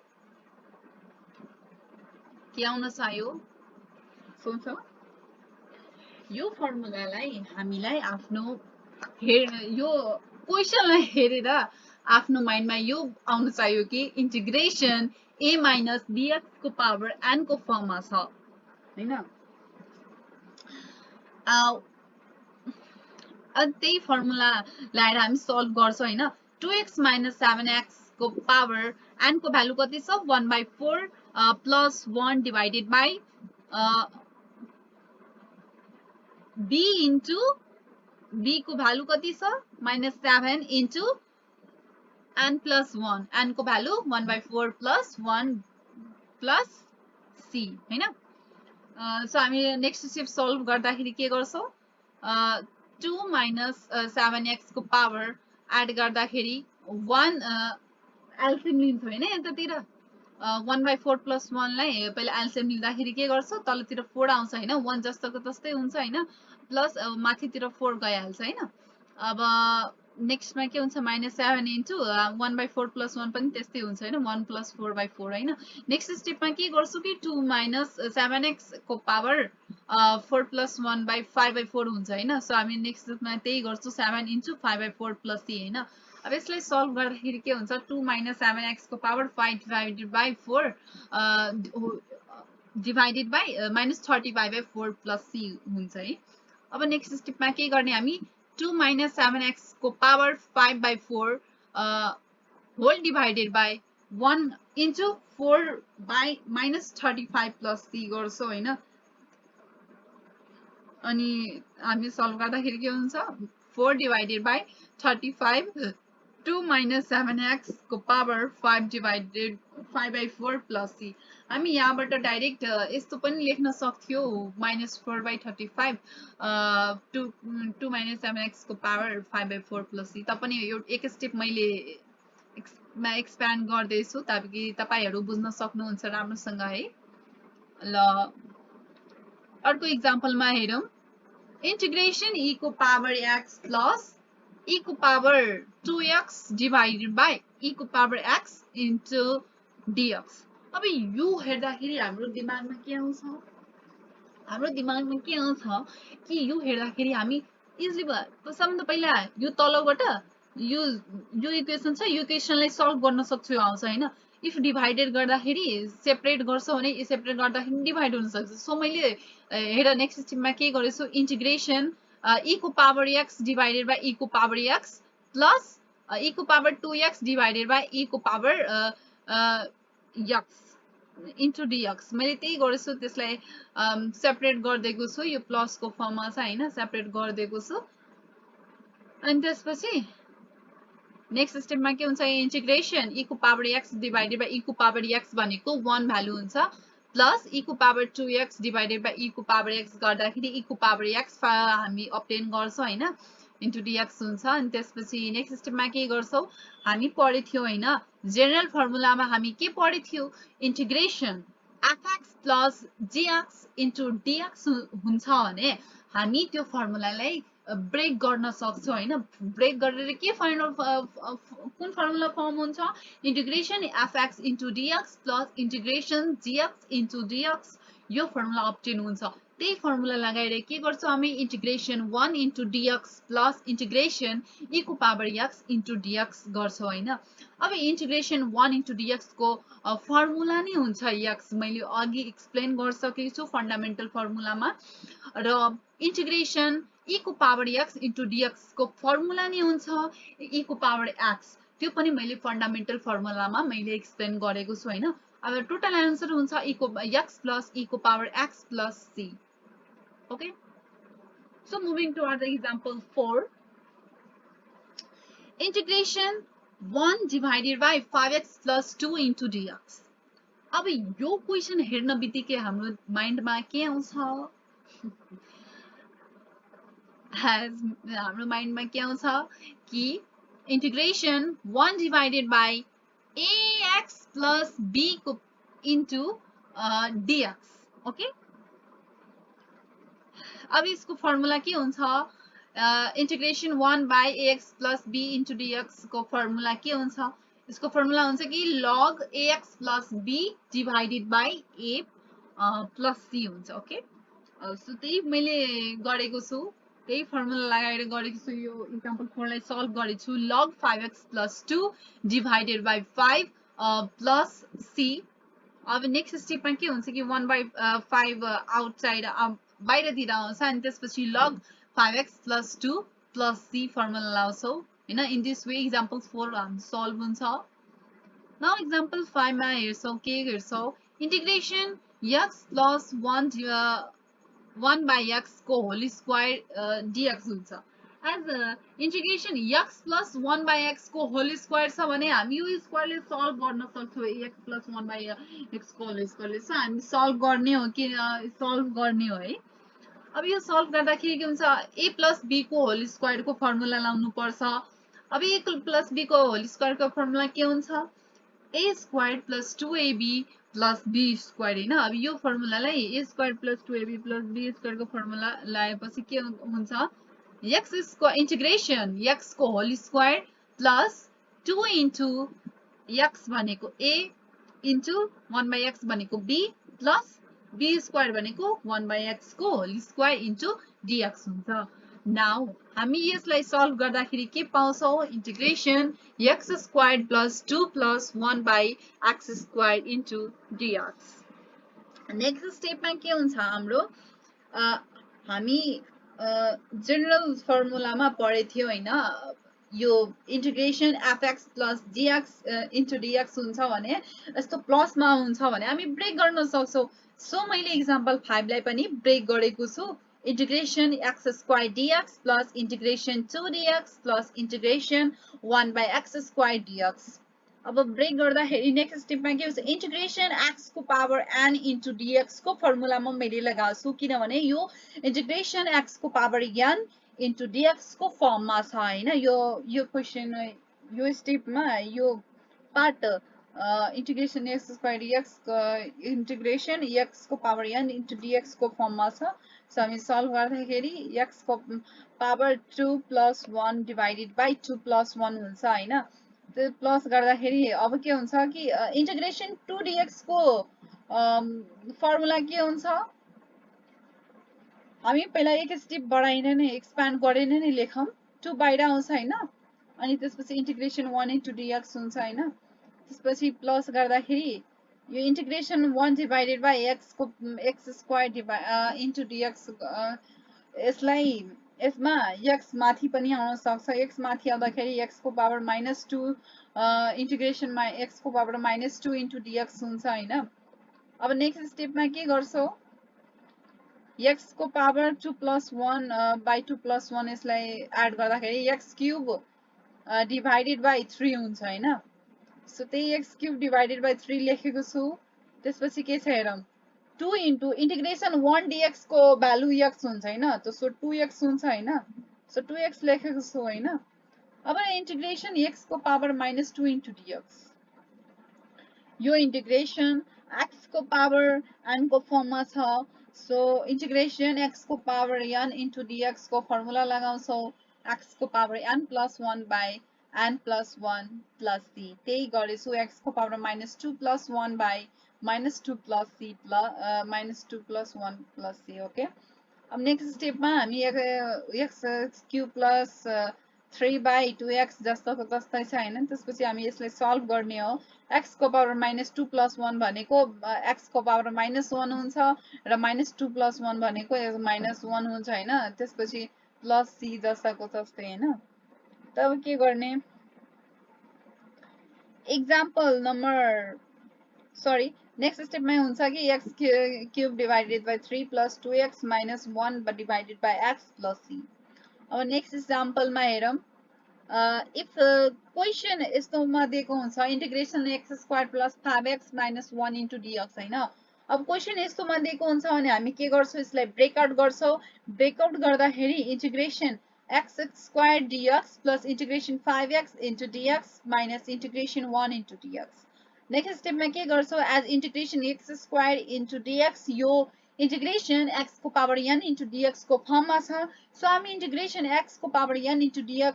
Speaker 1: सोच यो फर्मुलालाई हामीलाई आफ्नो यो क्वेशनलाई हेरेर आफ्नो माइन्डमा यो आउन चाहियो कि इंटीग्रेशन a - bx को पावर n को फर्ममा छ हैन त्यही फर्मुला लगाएर हामी सल्भ गर्छौं हैन 2x - 7x को पावर n को भ्यालु कति छ 1/4 plus 1 divided by b into b को भ्यालु कति छ -7 इन्टु n प्लस 1 n को भ्यालु 1/4 प्लस 1 प्लस c हैन सो हामी नेक्स्ट स्टेप सल्भ गर्दाखेरि के गर्छौं 2 - 7x को पावर एड गर्दाखेरि 1 एलसीएम लिन्छौं हैन यतातिर 1/4 प्लस 1 लाई पहिला एलसीएम लिँदाखेरि के गर्छ तलतिर 4 आउँछ हैन 1 जस्तोको तस्तै हुन्छ हैन प्लस माथितिर 4 गइहाल्छ हैन अब नेक्स्टमा के हुन्छ -7 इन्टु 1/4 प्लस 1 पनि त्यस्तै हुन्छ हैन 1 प्लस 4/4 हैन नेक्स्ट स्टेपमा के गर्छु कि 2 - 7x को पावर 4 प्लस 1/5/4 हुन्छ हैन सो हामी नेक्स्ट स्टेपमा त्यही गर्छु 7 इन्टु 5/4 प्लस c हैन अब यसलाई सल्भ गर्दाखेरि के हुन्छ 2 - 7x को power 5 divided by 4 divided by -35/4 plus c हुन्छ है अब नेक्स्ट स्टेपमा के गर्ने हामी 2 - 7x को power 5/4 whole divided by 1 into 4 by -35 plus c गर्छौं हैन अनि हामी सल्भ गर्दाखेरि के हुन्छ 4 डिवाइडेड बाई 35 2 - 7x को पावर 5 डिवाइडेड 5/4 प्लस c हामी यहाँबाट डाइरेक्ट यस्तो पनि लेख्न सक्थ्यौ -4/35 2 - 7x को पावर 5/4 प्लस c तपाईं यो एक स्टेप मैले एक्सप्यान्ड गर्दैछु ताकि तपाईहरु बुझ्न सक्नुहुन्छ राम्रोसँग है ल अर्को एक्जाम्पलमा हेरौं इंटीग्रेशन e को पावर x प्लस e को power 2x divided by e को पावर x इन्टु dx अब यो हेर्दाखेरि हाम्रो दिमागमा के आउँछ कि यो हेर्दाखेरि हामी इजिली सबभन्दा पहिला यो तलबाट यो इक्वेसन छ यो इक्वेसनलाई सल्भ गर्न सक्छु आउँछ हैन इफ डिवाइडेड गर्दाखेरि सेपरेट गर्छौ भने सेपरेट गर्दाखेरि डिवाइड हुन सक्छ सो मैले हेर नेक्स्ट स्टेपमा के गरेछु इंटीग्रेशन e को power x divided by e को पावर x प्लस e को power 2x divided by e को पावर x इन्टु dx मैले त्यही गरेछु त्यसलाई सेपरेट गर्दिएको छु यो प्लस को फर्ममा छ हैन सेपरेट गर्दिएको छु अनि त्यसपछि नेक्स्ट स्टेपमा के हुन्छ इंटीग्रेशन e को power x divided by e को पावर x भनेको 1 भ्यालु हुन्छ प्लस e को power 2x divided by e को पावर x गर्दाखेरि e को पावर x हामी अब्टेन गर्छौं हैन इन्टु dx हुन्छ अनि त्यसपछि नेक्स्ट स्टेपमा के गर्छौं हामी पढेथ्यौ हैन जनरल फर्मुलामा हामी के पढेथ्यौ integration fx plus gx into dx हुन्छ भने हामी त्यो फर्मुलालाई ब्रेक गर्न सक्छौं हैन ब्रेक गरेर के फाइनल कुन फर्मुला फर्म हुन्छ integration fx into dx plus integration gx into dx यो फर्मुला अब्टेन हुन्छ त्यही फर्मुला लगाएर के गर्छौँ हामी integration 1 into dx plus integration e को पावर x इन्टु डिएक्स गर्छौँ हैन। अब इन्टिग्रेसन 1 इन्टु डिएक्स को फर्मुला नै हुन्छ x, मैले अघि एक्सप्लेन गरिसकेको छु फन्डामेन्टल फर्मुलामा। र इन्टिग्रेसन e को पावर x इन्टु डिएक्स को फर्मुला नै हुन्छ e को पावर x, त्यो पनि मैले फन्डामेन्टल फर्मुलामा मैले एक्सप्लेन गरेको छु हैन। अब टोटल आन्सर हुन्छ e को x प्लस e को power x plus c। Okay, so moving to our example 4, integration 1 divided by 5x plus 2 into dx। अब यो क्वेशन हेर्न बित्तिकै हाम्रो माइन्डमा के आउँछ? हाम्रो माइन्डमा के आउँछ कि integration 1 divided by ax plus b को into dx। okay, अब इसको फर्मुला के हुन्छ? Integration 1 by ax plus b into dx को फर्मुला के हुन्छ? इसको फर्मुला हुन्छ कि log ax plus b divided by a plus c हुन्छ। ओके, सो त्यही मैले गरेको छु, त्यही फर्मुला लगाएर गरेको छु। यो एक्जाम्पल 4 लाई सल्भ गरेको छु। log 5x plus 2 divided by 5 plus c। अब नेक्स्ट स्टेपमा के हुन्छ कि 1/5 आउटसाइड बाहिरतिर आउँछ अनि त्यसपछि log 5x plus 2 plus c formula लाउँछौ हैन। इन दिस वे एक्जाम्पल 4 हाम्रो सल्भ हुन्छ। नाउ एक्जाम्पल 5 मा हेर्छौ, के हेर्छौ? Integration x plus 1 by x को होल स्क्वायर dx हुन्छ। As integration x plus 1 by x को होल स्क्वायर छ भने हामी यो स्क्वायरले सल्भ गर्न सक्छौं। x प्लस 1 बाई x को होल स्क्वायरले छ, हामी सल्भ गर्ने हो कि सल्भ गर्ने हो है। अब यो सल्भ गर्दाखेरि के हुन्छ? a प्लस b को होल स्क्वायर को फर्मुला लाउनु पर्छ। अब a प्लस b को होल स्क्वायर को फर्मुला के हुन्छ? a square plus 2ab plus b square हैन। अब यो फर्मुलालाई a square plus 2ab plus b square को फर्मुला लगाएपछि के हुन्छ? x स्क्वायर इंटीग्रेशन x को whole square plus 2 into x भनेको a इन्टु 1 बाई x भनेको b प्लस b स्क्वायर भनेको 1 बाई x को होल स्क्वायर इन्टु dx हुन्छ। नाउ हामी यसलाई सल्भ गर्दाखेरि के पाउँछौ? Integration x square plus 2 plus 1 by x square into dx। Next स्टेपमा के हुन्छ हाम्रो? हामी जनरल फर्मुलामा पढे थियो हैन, यो integration fx plus dx into dx हुन्छ भने यस्तो प्लसमा हुन्छ भने हामी ब्रेक गर्न सक्छौं। सो मैले एक्जाम्पल 5 लाई पनि ब्रेक गरेको छु। Integration x square dx plus integration 2 dx plus integration 1 by x square dx। अब ब्रेक गर्दाखेरि नेक्स्ट स्टेपमा के हुन्छ? इंटीग्रेशन x को पावर n इन्टु dx को फर्मुलामा मैले लगाउँछु, किनभने यो इंटीग्रेशन x को पावर n इन्टु dx को फर्ममा छ हैन। यो क्वेशन यो स्टेपमा यो part integration x square dx integration x को पावर n इन्टु dx को फर्ममा छ। सो हामी सल्भ गर्दाखेरि x को power 2 plus 1 divided by 2 plus 1 हुन्छ हैन। त्यो प्लस गर्दाखेरि अब के हुन्छ कि इंटीग्रेशन 2 dx को फर्मुला के हुन्छ? हामी पहिला एक स्टेप बढाइन नै एक्सपान्ड गरेर नै लेखौं। 2 बाहिर आउँछ हैन, अनि त्यसपछि इंटीग्रेशन 1 इन्टु dx हुन्छ हैन। त्यसपछि प्लस गर्दाखेरि यो इंटीग्रेशन 1 डिवाइडेड बाई x को x स्क्वायर इन्टु dx, यसलाई यसमा x माथि पनि आउन सक्छ। x माथि आउँदाखेरि x को पावर -2 इंटीग्रेशन x को पावर -2 इन्टु dx हुन्छ हैन। अब नेक्स्ट स्टेपमा के गर्छौ? x को पावर 2 प्लस 1 बाई 2 प्लस 1 यसलाई एड गर्दाखेरि x क्यूब डिवाइडेड बाई 3 हुन्छ हैन। सो त्यही x क्यूब डिवाइडेड बाई 3 लेखेको छु। त्यसपछि के छ हेरौं? 2 इन्टु इंटीग्रेशन 1 dx को भ्यालु x हुन्छ हैन, त सो 2x हुन्छ हैन। सो 2x लेखेको छु हैन। अब इंटीग्रेशन x को पावर -2 इन्टु dx, यो इंटीग्रेशन x को पावर n को फर्ममा छ। सो इंटीग्रेशन x को पावर n इन्टु dx को फर्मुला लगाउँछौ, x को power n plus 1 by n plus 1 plus c। त्यही गरेछु, x को power -2 plus 1 by -2 plus c plus -2 plus 1 plus c. Okay, अब नेक्स्ट स्टेपमा हामी x क्यूब प्लस 3/2x जस्तोको जस्तै छ हैन। त्यसपछि हामी यसलाई सल्भ गर्ने हो। x को पावर -2 plus 1 भनेको x को पावर -1 हुन्छ र -2 plus 1 भनेको -1 हुन्छ हैन। त्यसपछि प्लस c जस्ताको जस्तै हैन। तब के गर्ने, एक्जाम्पल नम्बर सरी नेक्स्ट स्टेपमै हुन्छ कि x cube divided by 3 plus 2x minus 1 divided by x plus c। अब नेक्स्ट इक्जाम्पलमा हेरौँ, इफ क्वेसन यस्तोमा दिएको हुन्छ integration x square plus 5x minus 1 into dx हैन। अब क्वेसन यस्तोमा दिएको हुन्छ भने हामी के गर्छौँ, यसलाई ब्रेकआउट गर्छौँ। ब्रेकआउट गर्दाखेरि integration x square dx plus integration 5x into dx minus integration 1 into dx। Next स्टेपमा के गर्छौँ, as integration x square into dx यो इन्टिग्रेसन x को पावर n इन्टु dx को फर्ममा छ। सो हामी इन्टिग्रेसन x को पावर n इन्टु dx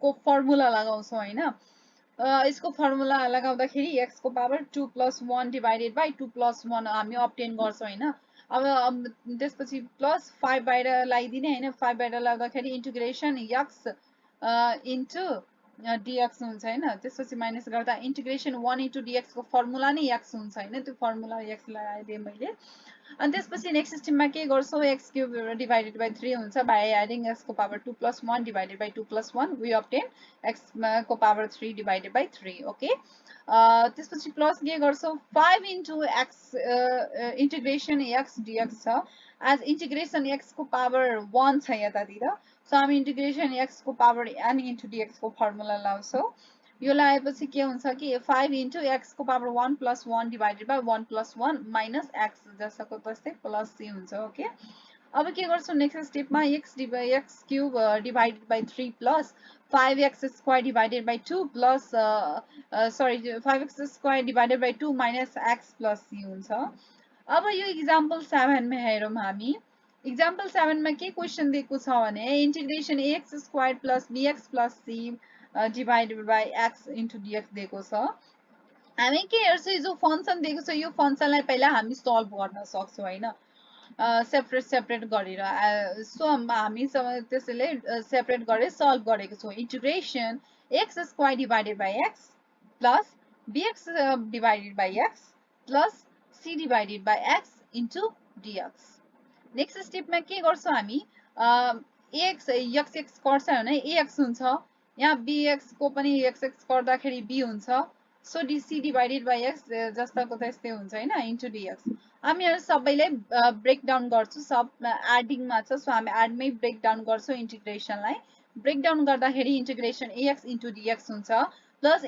Speaker 1: को फर्मुला लगाउँछौँ हैन। यसको फर्मुला लगाउँदाखेरि x को power 2 plus 1 divided by 2 plus 1 हामी अब्टेन गर्छौँ हैन। अब त्यसपछि प्लस 5 बाहिर लगाइदिने हैन। 5 बाहिर लगाउँदाखेरि इन्टिग्रेसन x इन्टु dx हुन्छ हैन। त्यसपछि माइनस गर्दा इन्टिग्रेसन 1 इन्टु dx को फर्मुला नै x हुन्छ हैन। त्यो फर्मुला x लगाइदिएँ मैले। अनि त्यसपछि नेक्स्ट स्टेपमा के गर्छौँ, x क्यूब डिवाइडेड बाई 3 हुन्छ बाई एडिङ x को power 2 plus 1 divided by 2 plus 1 we obtain x को पावर 3 डिवाइडेड बाई 3। ओके, त्यसपछि प्लस के गर्छौँ, 5 into x integration x dx छ। एज इन्टिग्रेसन x को पावर 1 छ यतातिर। सो हामी इन्टिग्रेसन x को पावर n इन्टु dx को फर्मुला लाउँछौँ। यो लगाएपछि के हुन्छ कि 5 इन्टु x को power 1 plus 1 divided by 1 plus 1 minus x जस्तोको त्यस्तै प्लस c हुन्छ। ओके, अब के गर्छौँ नेक्स्ट स्टेपमा x cube divided by 3 plus 5x square divided by 2 plus sorry 5x square divided by 2 minus x plus c हुन्छ। अब यो इक्जाम्पल 7 मा हेरौँ हामी। इक्जाम्पल 7 मा के क्वेसन दिएको छ भने integration ax square plus bx plus c divided by x into dx दिएको छ। हामी के हेर्छौँ, जो फंक्सन दिएको छ यो फंक्सनलाई पहिला हामी सल्भ गर्न सक्छौँ हैन, सेपरेट गरेर। सो हामी त्यसैले सेपरेट गरेर सल्भ गरेको छौँ। Integration x square divided by x plus bx divided by x plus c divided by x into dx। Next स्टेपमा के गर्छौँ हामी, ax x गर्छ भने ax हुन्छ, यहाँ bx को पनि x गर्दाखेरि b हुन्छ। So c divided by x जस्ताको त्यस्तै हुन्छ हैन इन्टु dx। हामी यहाँ सबैलाई ब्रेकडाउन गर्छौँ, सब एडिङमा छ। सो हामी एडमै ब्रेकडाउन गर्छौँ इन्टिग्रेसनलाई। ब्रेकडाउन गर्दाखेरि इन्टिग्रेसन ax इन्टु dx हुन्छ plus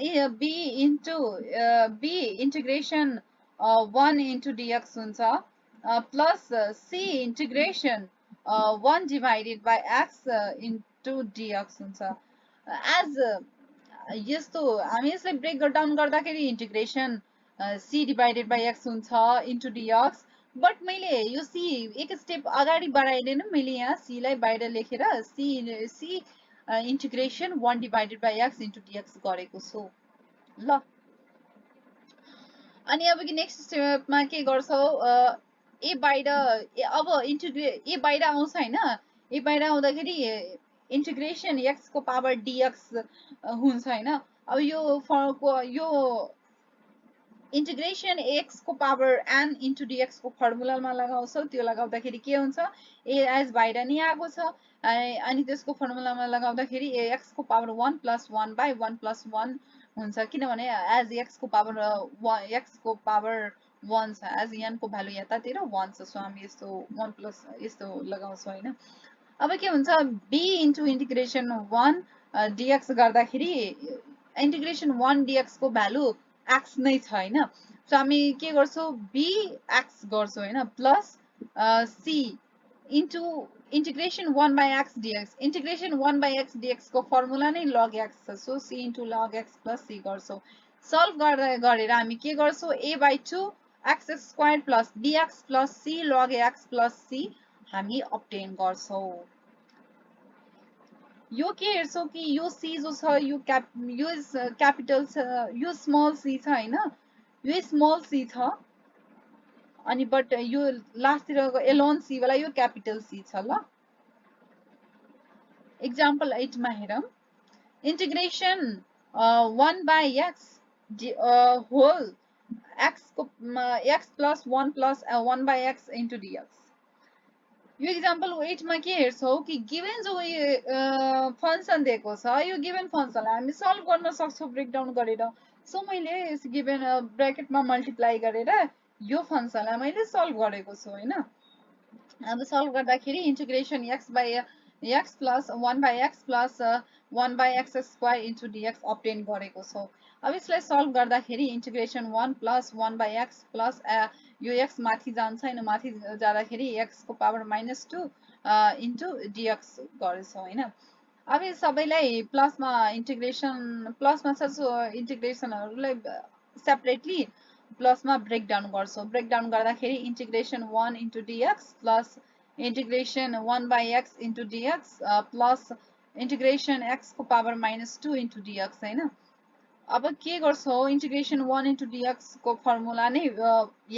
Speaker 1: b integration 1 into dx हुन्छ plus c integration 1 divided by x into dx हुन्छ। एज यस्तो हामी यसलाई ब्रेक डाउन गर्दाखेरि integration c divided by x हुन्छ इन्टु dx। बट मैले यो c एक स्टेप अगाडि बढाइदिएन, मैले यहाँ c लाई बाहिर लेखेर c integration 1 divided by x into dx गरेको छु ल। अनि अब कि नेक्स्ट स्टेपमा के गर्छौँ, ए बाहिर अब ए बाहिर आउँछ हैन। ए बाहिर आउँदाखेरि इन्टिग्रेसन x को पावर dx हुन्छ हैन। अब यो इन्टिग्रेसन x को पावर n इन्टु dx को फर्मुलामा लगाउँछौँ। त्यो लगाउँदाखेरि के हुन्छ, ए एज बाहिर नै आएको छ। अनि त्यसको फर्मुलामा लगाउँदाखेरि x को पावर 1 प्लस 1 बाई 1 प्लस 1 हुन्छ, किनभने एज x को पावर 1 छ, एज n को भ्यालु यतातिर 1 छ। सो हामी यस्तो 1 प्लस यस्तो लगाउँछौँ हैन। अब के हुन्छ, b इन्टु इन्टिग्रेसन 1 dx गर्दाखेरि इन्टिग्रेसन 1 dx को भ्यालु x नै छ हैन। सो हामी के गर्छौँ, b x गर्छौँ हैन plus c into integration 1 by x dx। Integration 1 by x dx को फर्मुला नै log x छ। So c into log x plus c गर्छौँ। सल्भ गरेर हामी के गर्छौँ, a by 2 x square plus bx plus c log x plus c हामी obtain गर्छौँ। यो के हेर्छौँ कि यो c जो छ यो क्यापिटल छ, यो स्मल c छ हैन, यो स्मल c छ अनि बट यो लास्टतिरको एलोन सी वाला यो क्यापिटल सी छ ल एक्जाम्पल 8 मा हेरौं integration 1 by x whole x को x plus 1 plus 1 by x into dx यो एक्जाम्पल 8 मा के हेर्छौ कि गिवन जो फंक्शन दिएको छ यो गिवन फंक्शनलाई हामी सल्भ गर्न सक्छौं ब्रेक डाउन गरेर सो मैले यस गिवन ब्रैकेटमा मल्टिप्लाई गरेर यो फंक्शनलाई मैले सल्भ गरेको छु हैन अब सल्भ गर्दाखेरि integration x by x plus 1 by x plus 1 by x square into dx obtain गरेको छौ अब यसलाई सल्भ गर्दाखेरि integration 1 plus 1 by x plus यो x माथि जान्छ हैन माथि जाँदाखेरि x को पावर -2 into dx गर्छौ हैन अब यो सबैलाई प्लसमा इंटीग्रेशन प्लसमा छ सो इंटीग्रेशनहरुलाई सेपरेटली प्लसमा ब्रेक डाउन गर्छौ ब्रेक डाउन गर्दाखेरि integration 1 into dx plus integration 1 by x into dx plus integration x को पावर -2 into dx हैन अब के गर्छौ इंटीग्रेशन 1 into dx को फर्मुला नै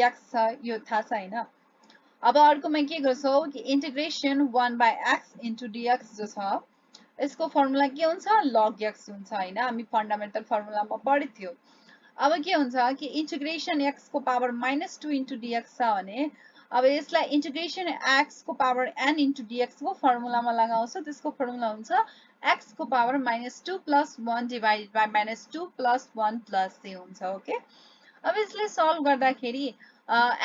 Speaker 1: x छ यो थाहा छ हैन अब अर्कोमा के गर्छौ कि integration 1 by x into dx जो छ यसको फर्मुला के हुन्छ log x हुन्छ हैन हामी फन्डामेन्टल फर्मुलामा पढिथ्यौ अब के हुन्छ कि इंटीग्रेशन x को पावर -2 into dx छ भने अब यसलाई इंटीग्रेशन x को पावर n into dx को फर्मुलामा लगाउँछ त्यसको फर्मुला हुन्छ x को power -2 plus 1 divided by -2 plus 1 plus c हुन्छ ओके अब यसले सल्भ गर्दाखेरि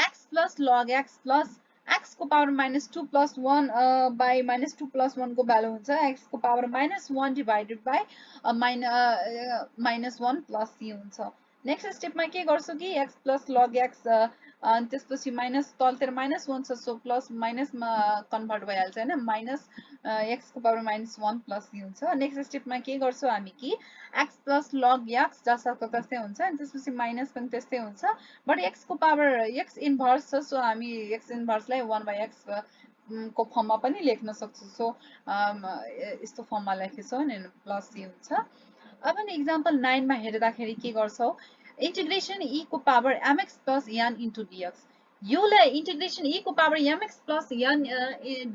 Speaker 1: x plus log x plus x को पावर -2 plus 1 by -2 plus 1 को भ्यालु हुन्छ x को power -1 divided by -1 plus c हुन्छ नेक्स्ट स्टेपमा के गर्छु कि x plus log x अनि त्यसपछि माइनस तलतिर -1 छ सो प्लस माइनसमा कन्भर्ट भइहाल्छ हैन माइनस x को पावर -1 प्लस c हुन्छ नेक्स्ट स्टेपमा के गर्छौ हामी कि x plus log x जसको त्यस्तै हुन्छ अनि त्यसपछि माइनस पनि त्यस्तै हुन्छ बट x को पावर x इन्भर्स छ सो हामी x इन्भर्सलाई 1 by x को फर्ममा पनि लेख्न सक्छौं सो यस्तो फर्ममा लेखेछौ नि प्लस c हुन्छ अब नि एक्जाम्पल 9 मा हेर्दाखेरि के गर्छौ इंटीग्रेशन e को power mx plus n into dx योलाई इंटीग्रेशन e को power mx plus n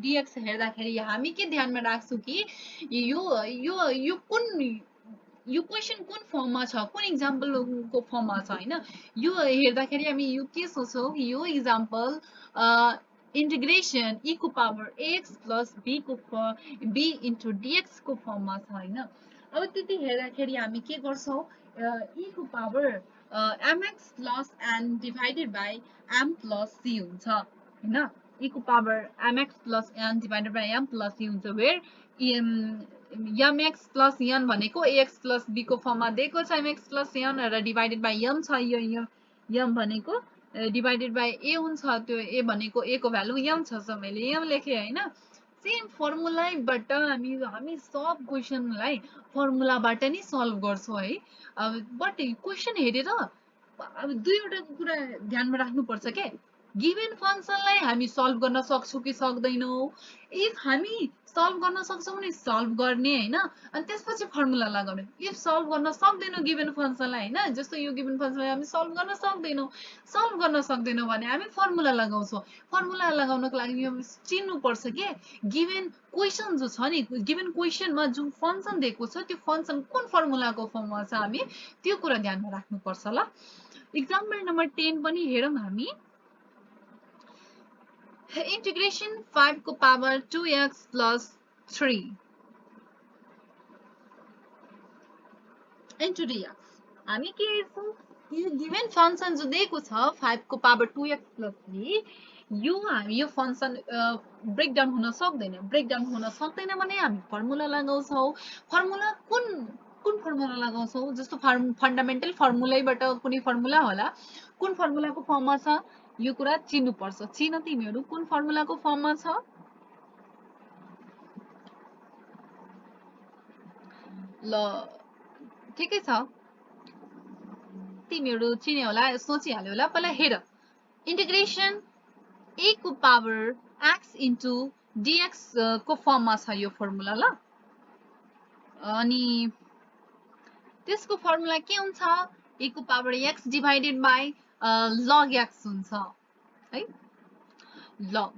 Speaker 1: dx हेर्दाखेरि हामी के ध्यानमा राख्छौ कि यो कुन यो क्वेशन कुन फर्ममा छ कुन एक्जाम्पल को फर्ममा छ हैन यो हेर्दाखेरि हामी यो के सोच्छौ यो एक्जाम्पल इंटीग्रेशन e को power ax plus b into dx को फर्ममा छ हैन अब त्यति हेर्दाखेरि हामी के गर्छौ e को power mx plus n divided by m plus c हुन्छ हैन e को power mx plus n divided by m plus c हुन्छ where mx plus n भनेको ax plus b को फर्ममा दिएको छ mx plus n र divided by m छ यो m भनेको divided by a हुन्छ त्यो a भनेको a को भ्यालु m छ सो मैले m लेखे हैन सेम फर्मुलाबाट हामी सब क्वेशनलाई फर्मुलाबाट नै सल्भ गर्छौ है बट क्वेशन हेरेर अब दुईवटा कुरा ध्यानमा राख्नु पर्छ के गिवन फंक्शनलाई हामी सल्भ गर्न सक्छौं कि सक्दैनौ इफ हामी सल्भ गर्न सक्छौं भने सल्भ गर्ने हैन अनि त्यसपछि फर्मुला लगाउने इफ सल्भ गर्न सक्दैनौ गिवन फंक्शनलाई हैन जस्तो यो गिवन फंक्शनलाई हामी सल्भ गर्न सक्दैनौ भने हामी फर्मुला लगाउँछौं फर्मुला लगाउनको लागि यो चिन्नु पर्छ के गिवन क्वेशन जो छ नि गिवन क्वेशनमा जुन फंक्शन दिएको छ त्यो फंक्शन कुन फर्मुलाको फर्ममा छ हामी त्यो कुरा ध्यानमा राख्नु पर्छ ल एक्जाम्पल नम्बर 10 पनि हेरौं हामी इंटीग्रेशन 5 को power 2x plus 3 into dx हामी के हेर्छौं यो गिवन फंक्शन जो दिएको छ 5 को पावर 2x plus 3 यो फंक्शन ब्रेक डाउन हुन सक्दैन भने हामी फर्मुला लगाउँछौ फर्मुला कुन फर्मुला लगाउँछौ जस्तो फन्डामेन्टल फर्मुलाबाट कुनै फर्मुला होला कुन फर्मुलाको फर्ममा छ यो कुरा चिन्नु पर्छ चिन तिमीहरु कुन फर्मुलाको फर्ममा छ ल ठिकै छ तिमीहरु चिने होला सोचिहाल्यो होला पहिला हेर इंटीग्रेशन a को पावर x into dx को फर्ममा छ यो फर्मुला ल अनि त्यसको फर्मुला के हुन्छ a को power x divided by log x हुन्छ है लग।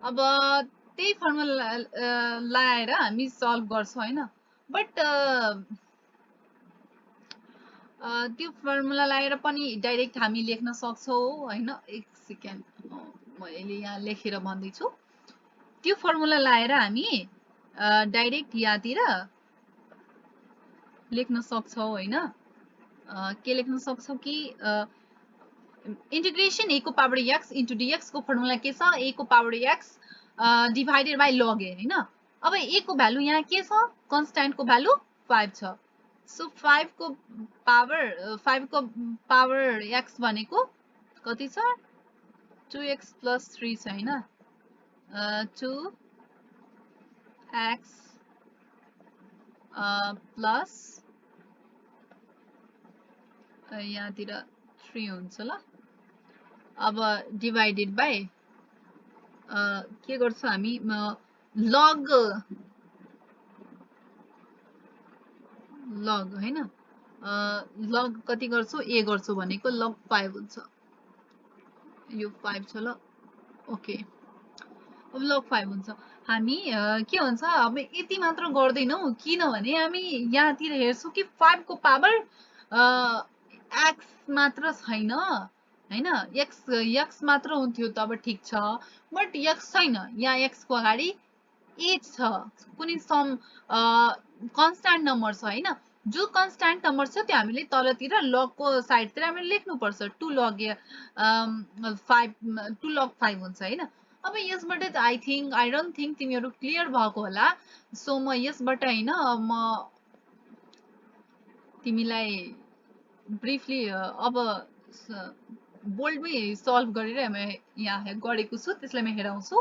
Speaker 1: अब त्यही फर्मुला लगाएर हामी सल्भ गर्छौँ होइन, बट त्यो फर्मुला लगाएर पनि डाइरेक्ट हामी लेख्न सक्छौँ होइन। एक सेकेन्ड मैले यहाँ लेखेर भन्दैछु। त्यो फर्मुला लगाएर हामी डाइरेक्ट यहाँतिर लेख्न सक्छौँ होइन। के लेख्न सक्छौँ कि इंटीग्रेशन a को पावर x इंटू dx को फर्मुला के छ, a को power x divided by log a हैन। अब a को भ्यालु यहाँ के छ, कन्स्ट्यान्ट को भ्यालु 5 छ। सो 5 को पावर x भनेको कति छ, 2x प्लस 3 छ हैन। 2x प्लस यहाँतिर 3 हुन्छ ल। अब डिवाइडेड बाई के गर्छौँ हामी, लग हैन, लग कति गर्छौँ, a गर्छौँ भनेको लग 5 हुन्छ। यो 5 छ ल, ओके। अब लग 5 हुन्छ। हामी के हुन्छ, अब यति मात्र गर्दैनौँ, किनभने हामी यहाँतिर हेर्छौँ कि 5 को पावर x मात्र छैन हैन। x मात्र हुन्थ्यो त अब ठिक छ, बट x छैन, यहाँ x को अगाडि 8 छ, कुनै सम कन्स्ट्यान्ट नम्बर छ हैन। जो कन्स्ट्यान्ट नम्बर छ त्यो हामीले तलतिर लगको साइडतिर हामीले लेख्नुपर्छ। 2 log 5 हुन्छ हैन। अब यसबाट आई डोन्ट थिङ्क तिमीहरू क्लियर भएको होला, सो म यसबाट हैन म तिमीलाई ब्रिफली अब बोल्डमै सल्भ गरेर यहाँ गरेको छु, त्यसलाई म हेराउँछु।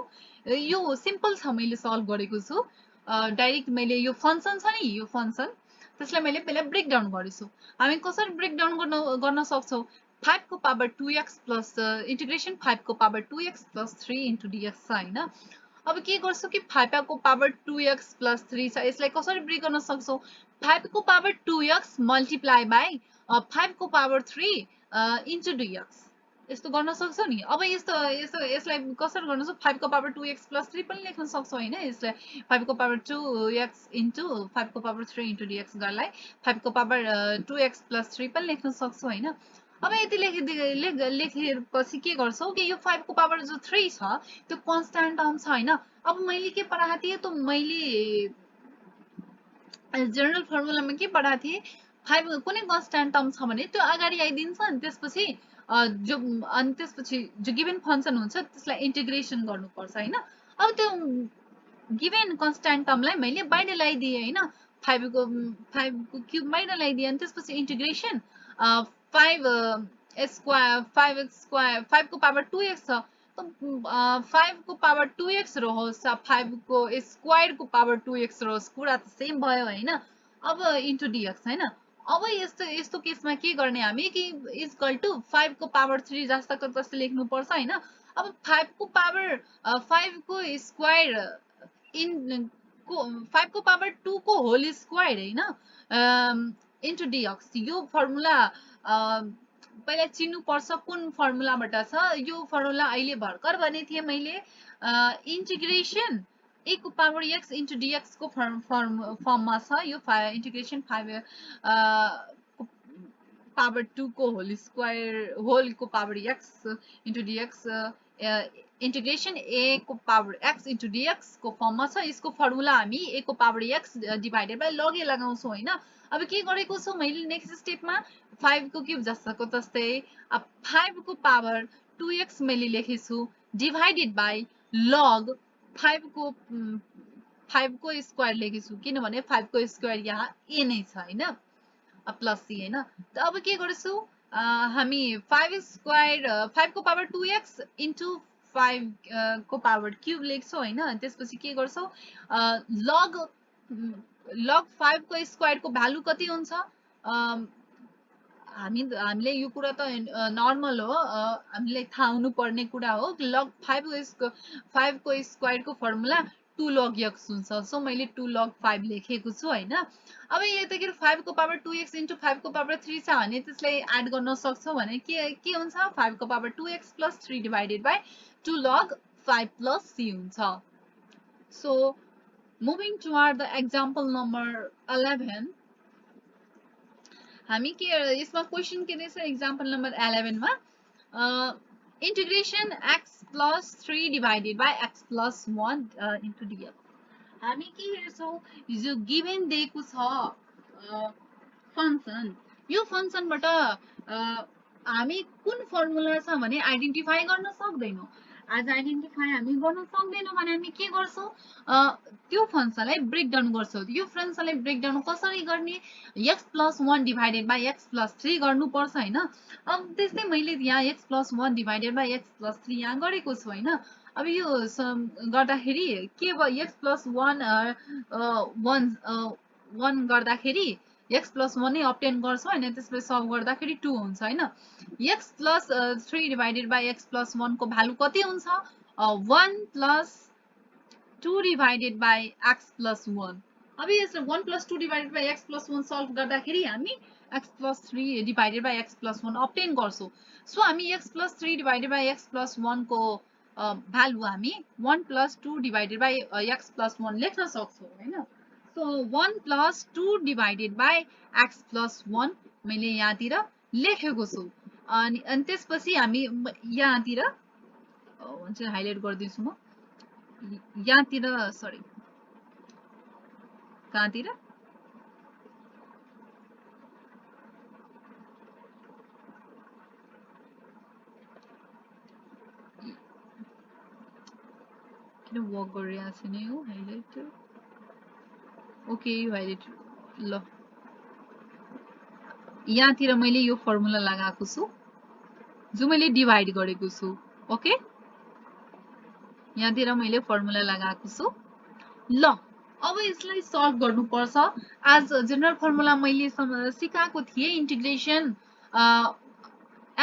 Speaker 1: यो सिम्पल छ, मैले सल्भ गरेको छु। डाइरेक्ट मैले यो फंक्सन छ नि, यो फंक्सन त्यसलाई मैले पहिला ब्रेक डाउन गरेछु। हामी कसरी ब्रेक डाउन गर्न सक्छौँ, 5 को पावर 2x प्लस इंटीग्रेशन 5 को power 2x plus 3 into dx छ हैन। अब के गर्छु कि 5 को पावर 2x प्लस 3 छ, यसलाई कसरी ब्रेक गर्न सक्छौँ, 5 को पावर 2x मल्टिप्लाई बाई 5 को पावर 3 इंटू dx, यस्तो गर्न सक्छौ नि। अब यसलाई कसरी गर्न सक्छौ, 5 को पावर 2x प्लस 3 पनि लेख्न सक्छौ हैन। यसलाई 5 को पावर 2x इन्टु 5 को पावर 3 इन्टु dx गर्नलाई 5 को पावर 2x प्लस 3 पनि लेख्न सक्छौ हैन। अब यति लेखेपछि के गर्छौ कि यो 5 को पावर जो 3 छ त्यो कन्स्ट्यान्ट टर्म छ हैन। अब मैले के पढाएको थिएँ, त मैले जनरल फर्मुलामा के पढाएको थिएँ, 5 कुनै कन्स्ट्यान्ट टर्म छ भने त्यो अगाडि आइदिन्छ, अनि त्यसपछि जो गिभन फंक्सन हुन्छ त्यसलाई इन्टिग्रेसन गर्नुपर्छ हैन। अब त्यो गिभन कन्स्ट्यान्ट टर्मलाई मैले बाहिर ल्याइदिएँ हैन, 5 को क्युब बाहिर ल्याइदिएँ, अनि त्यसपछि इन्टिग्रेसन 5x स्क्वायर 5 को पावर 2x छ, 5 को पावर 2x रहोस्, 5 को स्क्वायर को पावर 2x रहोस्, कुरा त सेम भयो हैन। अब इन्टु dx हैन। अब यस्तो केसमा के गर्ने हामी कि इक्वल टु 5 को पावर 3 जस्ताको तस्तै लेख्नु पर्छ हैन। अब 5 को पावर 5 को स्क्वायर 5 को पावर 2 को होल स्क्वायर हैन इन्टु dx। यो फर्मुला पहिला चिन्नु पर्छ कुन फर्मुलाबाट छ। यो फर्मुला अहिले भर्खर भने थिएँ मैले, इन्टिग्रेसन a को पावर x इन्टु dx को फर्ममा छ। यो इन्टिग्रेसन 5 पावर 2 को होल स्क्वायर होल को power x into dx integration a को पावर x इन्टु dx को फर्ममा छ। यसको फर्मुला हामी a को power x divided by log a लगाउँछौँ हैन। अब के गरेको छु मैले नेक्स्ट स्टेपमा 5 को क्युब जस्ताको तस्तै अब 5 को पावर 2x मैले लेखेछु डिवाइडेड बाई लग 5 को स्क्वायर लेखेछु, किनभने 5 को स्क्वायर यहाँ a नै छ हैन, प्लस सी हैन। त अब के गर्छु हामी 5 को पावर 2x इन्टु 5 को पावर क्युब लेख्छौँ हैन। त्यसपछि के गर्छौँ लग 5 को स्क्वायर को भ्यालु कति हुन्छ, हामीले यो कुरा त नर्मल हो, हामीलाई थाहा हुनु पर्ने कुरा हो। लग 5 को स्क्वायर को फर्मुला 2 log x हुन्छ सो मैले 2 log 5 लेखेको छु हैन अब यतिखेर 5 को पावर 2x into 5 को पावर 3 छ भने त्यसलाई एड गर्न सक्छौ भने के हुन्छ 5 को power 2x plus 3 divided by 2 log 5 plus c हुन्छ so moving toward the example number 11 हामी के यसमा क्वेशन के रहेछ एक्जाम्पल नम्बर 11 मा integration x plus 3 divided by x plus 1 into dx हामी के हेर्छौ हिजो गिभन दिएको छ फंक्शन यो फंक्शनबाट हामी कुन फर्मुला छ भने आइडेन्टिफाई गर्न सक्दैनौ आज आइडेन्टिफाई हामी गर्न सक्दैनौ भने हामी के गर्छौ त्यो फंक्शनलाई ब्रेक डाउन गर्छौ यो फंक्शनलाई ब्रेक डाउन कसरी गर्ने x plus 1 divided by x plus 3 गर्नु पर्छ हैन अब त्यस्तै मैले यहाँ x plus 1 divided by x plus 3 यहाँ गरेको छु हैन अब यो गर्दाखेरि के भयो x plus 1 गर्दाखेरि x plus 1 नै obtain गर्छौ हैन त्यसपछि सल्भ गर्दाखेरि 2 हुन्छ हैन x plus 3 divided by x plus 1 को भ्यालु कति हुन्छ 1 plus 2 divided by x plus 1 अब यसले 1 plus 2 divided by x plus 1 solve गर्दाखेरि हामी x plus 3 divided by x plus 1 obtain गर्छौ सो हामी x plus 3 divided by x plus 1 को भ्यालु हामी 1 plus 2 divided by x plus 1 लेख्न सक्छौ हैन so 1 plus 2 divided by x plus 1 मैले यहाँतिर लेखेको छु अनि त्यसपछि हामी यहाँतिर हुन्छ हाइलाइट गर्दिन्छु म यहाँतिर सरी कहाँतिर किन वर्क गरिरहेको छैन यो हाइलाइट ओके यो हाइलाइट ल यहाँतिर मैले यो फर्मुला लगाएको छु जो मैले डिभाइड गरेको छु ओके यहाँतिर मैले फर्मुला लगाएको छु ल अब यसलाई सल्भ गर्नु पर्छ आज जनरल फर्मुला मैले सिकाएको थिए integration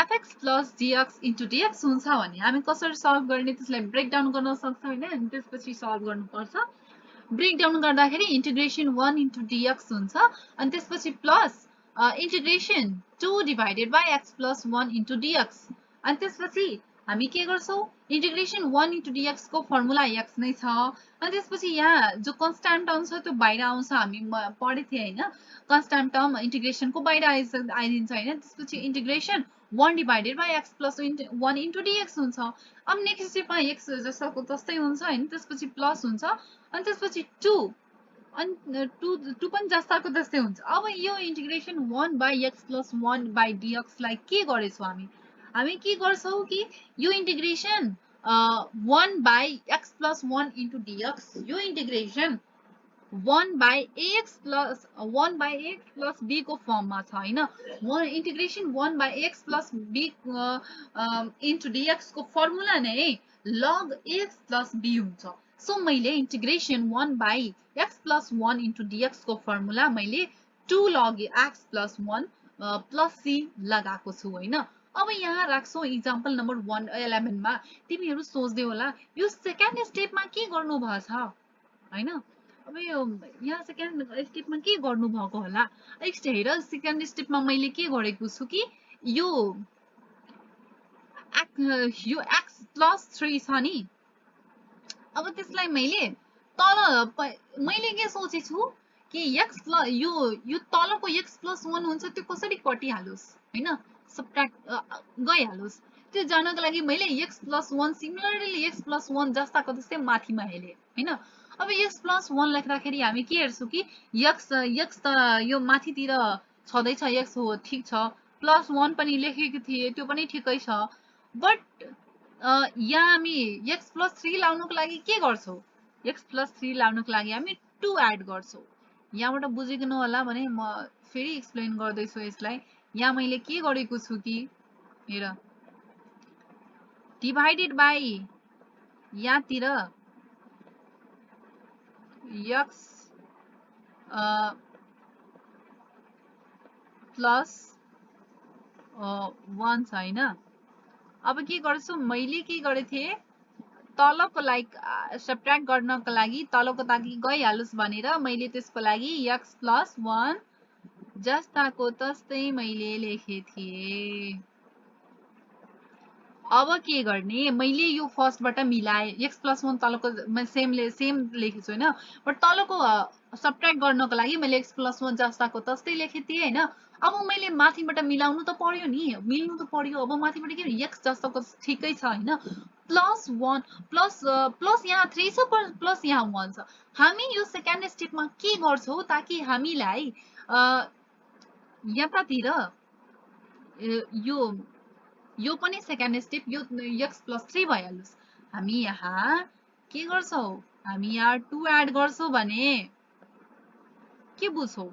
Speaker 1: fx plus dx into dx हुन्छ भने हामी कसरी सल्भ गर्ने त्यसलाई ब्रेक डाउन गर्न सक्छौ हैन अनि त्यसपछि सल्भ गर्नु पर्छ ब्रेक डाउन गर्दाखेरि इन्टिग्रेसन 1 into dx हुन्छ अनि त्यसपछि plus integration 2 divided by x plus 1 into dx अनि त्यसपछि हामी के गर्छौ integration 1 into dx को फर्मुला x नै छ अनि त्यसपछि यहाँ जो कन्स्ट्यान्ट टर्म छ त्यो बाहिर आउँछ हामी पढे थिए हैन कन्स्ट्यान्ट टर्म इन्टिग्रेसन को बाहिर आइदिन्छ हैन त्यसपछि integration 1 divided by x plus 1 into dx हुन्छ अब नेक्स्ट स्टेपमा x जसको तस्तै हुन्छ हैन त्यसपछि प्लस हुन्छ अनि त्यसपछि 2 अनि 2 पनि जस्ताको जस्तै हुन्छ अब यो integration 1 by x plus 1 by dx लाई के गरेछौ हामी के गर्छौ कि यो integration 1 by x plus 1 into dx यो integration 1 by ax plus b को फर्ममा छ हैन integration 1 by ax plus b into dx को फर्मुला नै log ax plus b हुन्छ सो मैले integration 1 by x plus 1 into dx को फर्मुला मैले 2 log x plus 1 plus c लगाएको छु हैन अब यहाँ राख्छौ एक्जाम्पल नम्बर 11 मा तिमीहरु सोच्दै होला यो सेकेन्ड स्टेपमा के गर्नु भएको छ हैन अब यो यहाँ सेकेन्ड स्टेपमा के गर्नु भएको होला नेक्स्ट हेर सेकेन्ड स्टेपमा मैले के गरेको छु कि यो x plus 3 छ नि अब त्यसलाई मैले मैले के सोचेछु कि x यो तलको x plus 1 हुन्छ त्यो कसरी कटिहालोस् हैन सबट्र्याक्ट गइहालोस् त्यो जानको लागि मैले x plus 1 similarly x plus 1 जस्ताको जस्तै माथिमा हेले हैन अब x plus 1 लेख्दाखेरि हामी के हेर्छौ कि x त यो माथितिर छदै छ x हो ठीक छ प्लस 1 पनि लेखेको थिए त्यो पनि ठिकै छ बट यहाँ हामी x plus 3 लाउनको लागि के गर्छौ x plus 3 लाउनको लागि हामी 2 एड गर्छौ यहाँबाट बुझिनु होला भने म फेरि एक्सप्लेन गर्दै छु यसलाई यहाँ मैले के गरेको छु कि हेर डिवाइडेड बाइ यहाँतिर x प्लस 1 छ हैन अब के गर्छु मैले के गरे थिए तलको लाइक सब्ट्र्याक्ट गर्नको लागि तलको ताकि गइहालोस् भनेर मैले त्यसको लागि x प्लस 1 जस्ताको तस्तै मैले लेखे थिएँ। अब के गर्ने मैले यो फर्स्टबाट मिलाएँ x प्लस 1 तलको सेम लेखेको छु होइन बट तलको सब्ट्र्याक्ट गर्नको लागि मैले x प्लस 1 जस्ताको तस्तै लेखेको थिएँ होइन। अब मैले माथिबाट मिलाउनु त पर्यो नि मिल्नु त पर्यो। अब माथिबाट के x जस्ताको ठिकै छ होइन प्लस 1 प्लस यहाँ 3 छ प्लस यहाँ 1 छ। हामी यो सेकेन्ड स्टेपमा के गर्छौँ ताकि हामीलाई यतातिर यो पनि सेकेन्ड स्टेप यो x प्लस 3 भइहालोस्। हामी यहाँ के गर्छौँ हामी यहाँ 2 एड गर्छौँ भने के बुझ्छौँ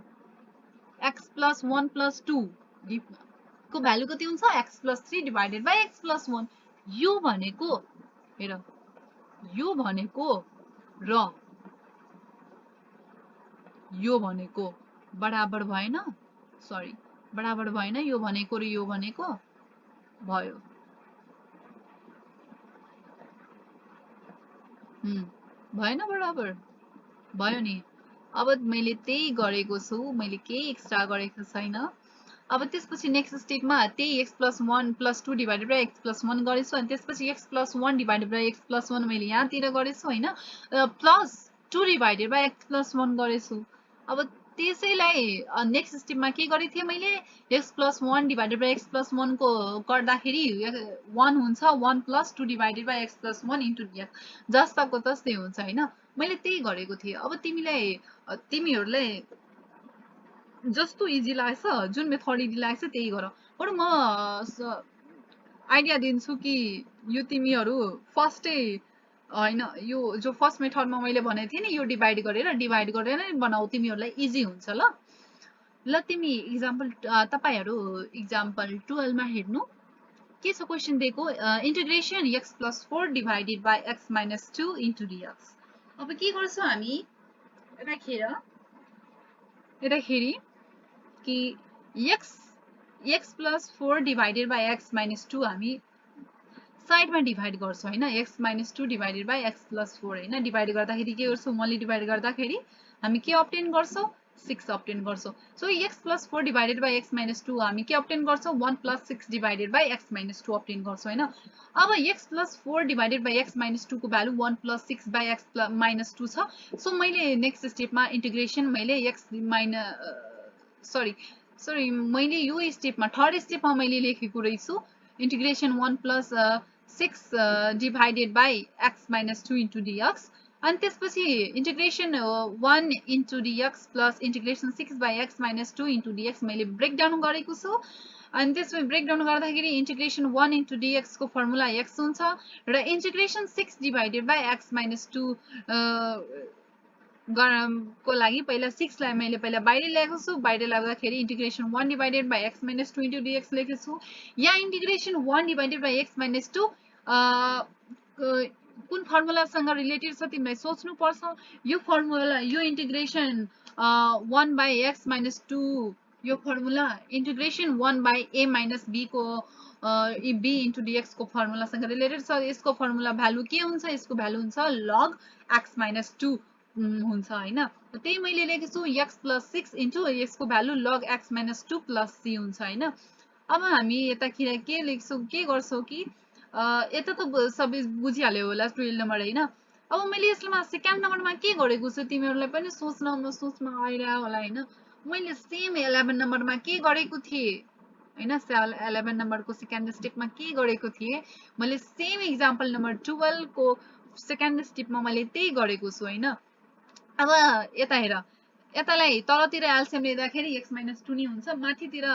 Speaker 1: x प्लस 1 प्लस 2 को भ्यालु कति हुन्छ x plus 3 divided by x plus 1। यो भनेको हेर यो भनेको र यो भनेको बराबर भएन सरी बराबर भएन यो भनेको र यो भनेको भयो भएन बराबर भयो नि। अब मैले त्यही गरेको छु मैले केही एक्स्ट्रा गरेको छैन। अब त्यसपछि नेक्स्ट स्टेपमा त्यही x plus 1 plus 2 divided by x plus 1 गरेछु अनि त्यसपछि x plus 1 divided by x plus 1 मैले यहाँतिर गरेछु होइन plus 2 divided by x plus 1 गरेछु। अब त्यसैलाई नेक्स्ट स्टेपमा के गरेको थिएँ मैले x plus 1 divided by x plus 1 को गर्दाखेरि 1 हुन्छ 1 plus 2 divided by x plus 1 into dx जस्ताको तस्तै हुन्छ होइन मैले त्यही गरेको थिएँ। अब तिमीहरूलाई जस्तो इजी लाग्छ जुन मेथड इजी लाग्छ त्यही गर। बरु म आइडिया दिन्छु कि यो तिमीहरू फर्स्टै होइन यो जो फर्स्ट मेथडमा मैले भनेको थिएँ नि यो डिभाइड गरेर नै बनाऊ तिमीहरूलाई इजी हुन्छ ल। ल तिमी इक्जाम्पल तपाईँहरू इक्जाम्पल 12 मा हेर्नु के छ क्वेसन दिएको integration x plus 4 divided by x minus 2 into dx। अब के गर्छौँ हामी यताखेरि कि x plus 4 divided by x minus 2 हामी साइडमा डिभाइड गर्छौँ होइन x minus 2 divided by x plus 4 होइन डिभाइड गर्दाखेरि के गर्छौँ मैले डिभाइड गर्दाखेरि हामी के अब्टेन गर्छौँ 6 अब्टेन गर्छौँ। So x plus 4 divided by x minus 2 हामी के अब्टेन गर्छौँ 1 plus 6 divided by x minus 2 obtain गर्छौँ होइन। अब x plus 4 divided by x minus 2 को value 1 plus 6 by x minus 2 छ। सो मैले नेक्स्ट स्टेपमा इन्टिग्रेसन मैले x माइनस सरी मैले यो स्टेपमा थर्ड स्टेपमा मैले लेखेको रहेछु integration 1 plus 6 divided by x minus 2 into dx and त्यसपछि integration 1 into dx plus integration 6 by x minus 2 into dx मैले ब्रेकडाउन गरेको छु अनि त्यसमा ब्रेकडाउन गर्दाखेरि integration 1 into dx को फर्मुला x हुन्छ र integration 6 divided by x minus 2 को लागि पहिला 6 लाई मैले पहिला बाहिर ल्याएको छु बाहिर ल्याउँदाखेरि integration 1 divided by x minus 2 into dx लेखेको छु। यहाँ integration 1 divided by x minus 2 कुन फर्मुलासँग रिलेटेड छ तिमीलाई सोच्नु पर्छ। यो फर्मुला यो इन्टिग्रेसन 1 बाई x माइनस 2 यो formula integration 1 by a minus b को b इन्टु dx को फर्मुलासँग रिलेटेड छ। यसको फर्मुला भ्यालु के हुन्छ यसको भ्यालु हुन्छ log x माइनस 2 हुन्छ होइन त्यही मैले लेखेको छु x प्लस 6 इन्टु यसको value log x minus 2 plus c हुन्छ होइन। अब हामी यतातिर के लेख्छौँ के गर्छौँ कि यता त सबै बुझिहाल्यो होला 12 नम्बर होइन। अब मैले यसमा सेकेन्ड नम्बरमा के गरेको छु तिमीहरूलाई पनि सोच्न आइरहेको होला होइन। मैले सेम 11 नम्बरमा के गरेको थिएँ होइन 11 नम्बरको सेकेन्ड स्टेपमा के गरेको थिएँ मैले सेम इक्जाम्पल नम्बर 12 को सेकेन्ड स्टेपमा मैले त्यही गरेको छु होइन। अब यता हेर यतालाई तलतिर एल्सियम लिँदाखेरि x माइनस 2 नै हुन्छ माथितिर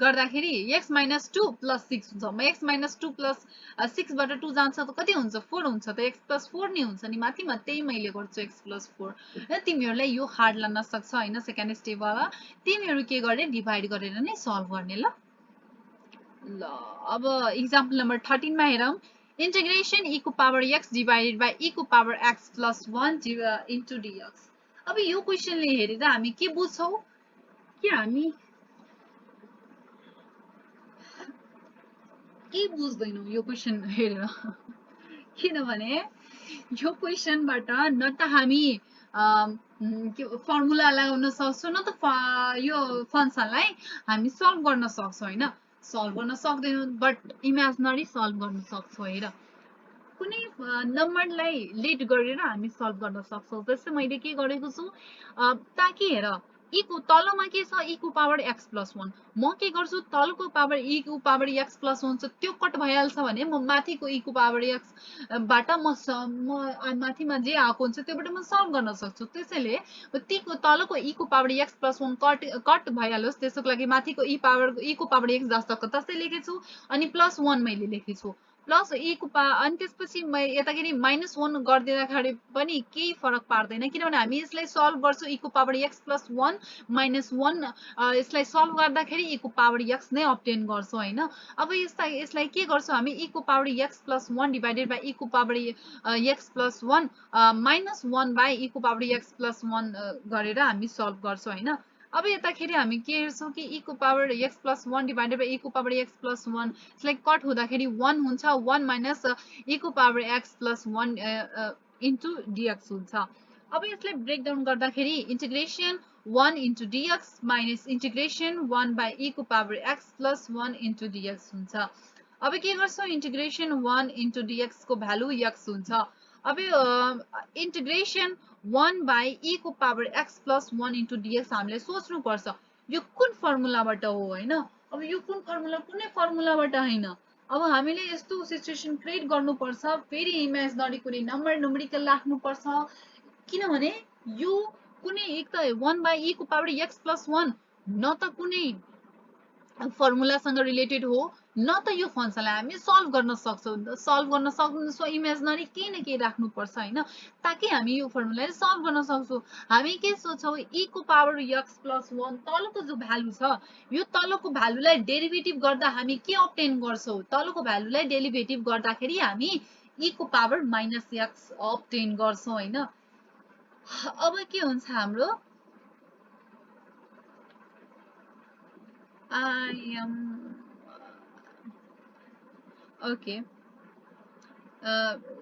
Speaker 1: गर्दाखेरि x माइनस 2 प्लस 6 हुन्छ। x माइनस 2 प्लस 6 बाट 2 जान्छ त कति हुन्छ 4 हुन्छ त x प्लस 4 नै हुन्छ नि माथिमा त्यही मैले गर्छु x प्लस 4 तिमीहरूलाई यो हार्ड लाग्न सक्छ होइन सेकेन्ड स्टेपवाला तिमीहरू के गर्ने डिभाइड गरेर नै सल्भ गर्ने ल। अब इक्जाम्पल नम्बर 13 मा हेरौँ integration e को power x divided by e को power x plus 1 into dx। अब यो क्वेसनले हेरेर हामी के बुझ्छौँ कि हामी के बुझ्दैनौँ यो क्वेसन हेरेर किनभने यो क्वेसनबाट न त हामी फर्मुला लगाउन सक्छौँ न त यो फंक्सनलाई हामी सल्भ गर्न सक्छौँ हैन सल्भ गर्न सक्दैनौँ बट इमेजिनरी सल्भ गर्न सक्छौँ हेर कुनै नम्बरलाई लिड गरेर हामी सल्भ गर्न सक्छौँ जस्तै मैले के गरेको छु ताकि हेर e को तलमा के छ e को पावर x प्लस 1 म के गर्छु तलको पावर e को पावर x प्लस 1 छ त्यो कट भइहाल्छ भने म माथिको e को पावर x बाट म माथिमा जे आएको हुन्छ त्योबाट म सल्भ गर्न सक्छु त्यसैले तीको तलको e को पावर x प्लस 1 कट भइहालोस् त्यसको लागि माथिको e को पावर x जस्तो तस्तै लेखेछु अनि प्लस 1 मैले लेखेछु प्लस e को अनि त्यसपछि यताखेरि -1 गरिदिँदाखेरि पनि केही फरक पार्दैन किनभने हामी यसलाई सल्भ गर्छौँ e को पावर x प्लस 1 -1 यसलाई सल्भ गर्दाखेरि e को पावर x नै अब्टेन गर्छौँ हैन अब यसलाई के गर्छौँ हामी e को power x plus 1 divided by e को power x plus 1 -1 by e को पावर x प्लस 1 गरेर हामी सल्भ गर्छौँ हैन अब यताखेरि हामी के हेर्छौँ कि e को power x plus 1 divided by e को पावर x प्लस 1 यसलाई कट हुँदाखेरि 1 हुन्छ 1 माइनस e को power x plus 1 into dx हुन्छ अब यसलाई ब्रेक डाउन गर्दाखेरि integration 1 into dx minus integration 1 by e को power x plus 1 into dx हुन्छ अब के गर्छौँ इन्टिग्रेसन 1 इन्टु dx को भ्यालु x हुन्छ अब इन्टिग्रेसन 1 बाइ e को power x plus 1 into dx हामीले सोच्नु पर्छ यो कुन फर्मुलाबाट हो हैन अब यो कुन फर्मुला कुनै फर्मुलाबाट हैन अब हामीले यस्तो सिचुएसन क्रिएट गर्नुपर्छ फेरि इमेजिनरी कुनै नम्बर न्युमेरिकल राख्नुपर्छ किनभने यो कुनै एक त 1 बाइ e को पावर x प्लस 1 न त कुनै फर्मुलासँग रिलेटेड हो न त यो फंक्सनलाई हामी सल्भ गर्न सक्छौँ सो इमेजिनरी केही न केही राख्नुपर्छ हैन ताकि हामी यो फर्मुलालाई सल्भ गर्न सक्छौँ हामी के सोच्छौँ e को पावर x प्लस 1 तलको जो भ्यालु छ यो तलको भ्यालुलाई डेरिभेटिभ गर्दा हामी के अब्टेन गर्छौँ तलको भ्यालुलाई डेरिभेटिभ गर्दाखेरि हामी e को पावर माइनस x अब्टेन गर्छौँ हैन अब के हुन्छ हाम्रो I am okay.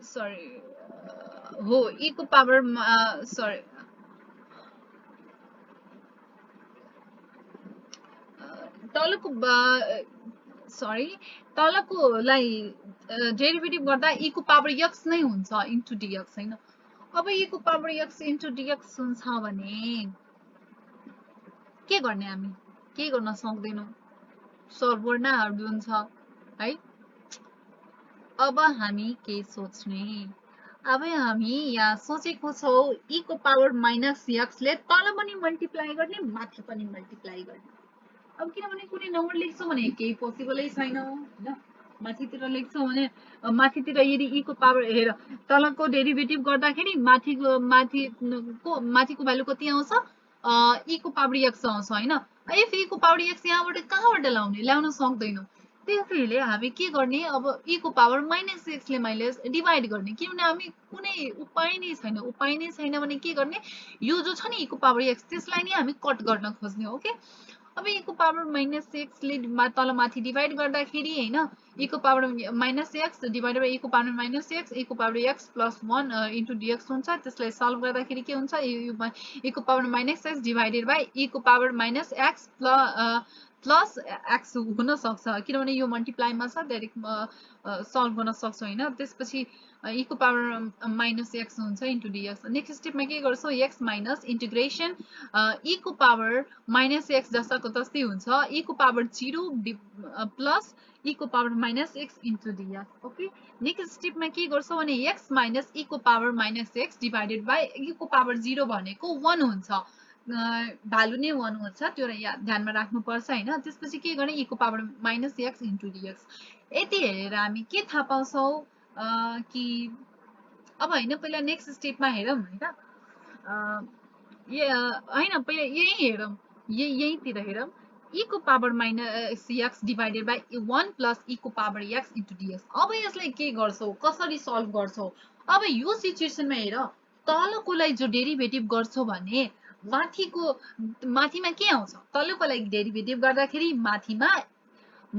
Speaker 1: Sorry. हो e को पावर sorry. तलको सरी तलकोलाई डेरिभेटिभ गर्दा e को पावर x नै हुन्छ इन्टु dx हैन अब e को पावर x इन्टु dx हुन्छ भने के गर्ने हामी के गर्न सक्दैनौँ सल्भ गर्न हार्ड हुन्छ है अब हामी के सोच्ने अब हामी यहाँ सोचेको छौँ e को पावर माइनस x ले तल पनि मल्टिप्लाई गर्ने माथि पनि मल्टिप्लाई गर्ने अब किनभने कुनै नम्बर लेख्छौँ भने केही पोसिबलै छैन हैन माथितिर लेख्छौँ भने माथितिर यदि e को पावर हेर तलको डेरिभेटिभ गर्दाखेरि माथिको भ्यालु कति आउँछ e को पावर x आउँछ हैन इफ e को पावर x यहाँबाट कहाँबाट ल्याउन सक्दैनौँ त्यसैले हामी के गर्ने अब e को पावर माइनस x ले मैले डिभाइड गर्ने किनभने हामी कुनै उपाय नै छैन भने के गर्ने यो जो छ नि e को पावर x त्यसलाई नै हामी कट गर्न खोज्ने हो के अब e को पावर माइनस x ले तल माथि डिभाइड गर्दाखेरि हैन e को power minus x divided by e को पावर माइनस x e को power x plus 1 into dx हुन्छ त्यसलाई सल्भ गर्दाखेरि के हुन्छ e को power minus x divided by e को power minus x plus x हुन सक्छ किनभने यो मल्टिप्लाईमा छ डाइरेक्ट सल्भ गर्न सक्छौँ हैन त्यसपछि e को पावर माइनस x हुन्छ इन्टु dx नेक्स्ट स्टेपमा के गर्छौँ x माइनस इन्टिग्रेसन e को पावर माइनस x जस्ताको तस्तै हुन्छ e को पावर 0 प्लस e को power minus x into dx okay next स्टेपमा के गर्छौँ भने x माइनस e को power minus x divided by e को पावर 0 भनेको 1 हुन्छ भ्यालु नै 1 हुन्छ त्यो ध्यानमा राख्नुपर्छ हैन त्यसपछि के गर्ने e को power minus x into dx यति हेरेर हामी के थाहा पाउँछौँ कि अब हैन पहिला नेक्स्ट स्टेपमा हेरौँ हैन हैन पहिला यही हेरौँ यहीतिर हेरौँ e को power minus x divided by 1 plus e को पावर x इन्टु dx अब यसलाई के गर्छौ कसरी सल्भ गर्छौ अब यो सिचुएसनमा हेर तलकोलाई जो डेरिभेटिभ गर्छौ भने माथिमा के आउँछ तलको लागि डेरिभेटिभ गर्दाखेरि माथिमा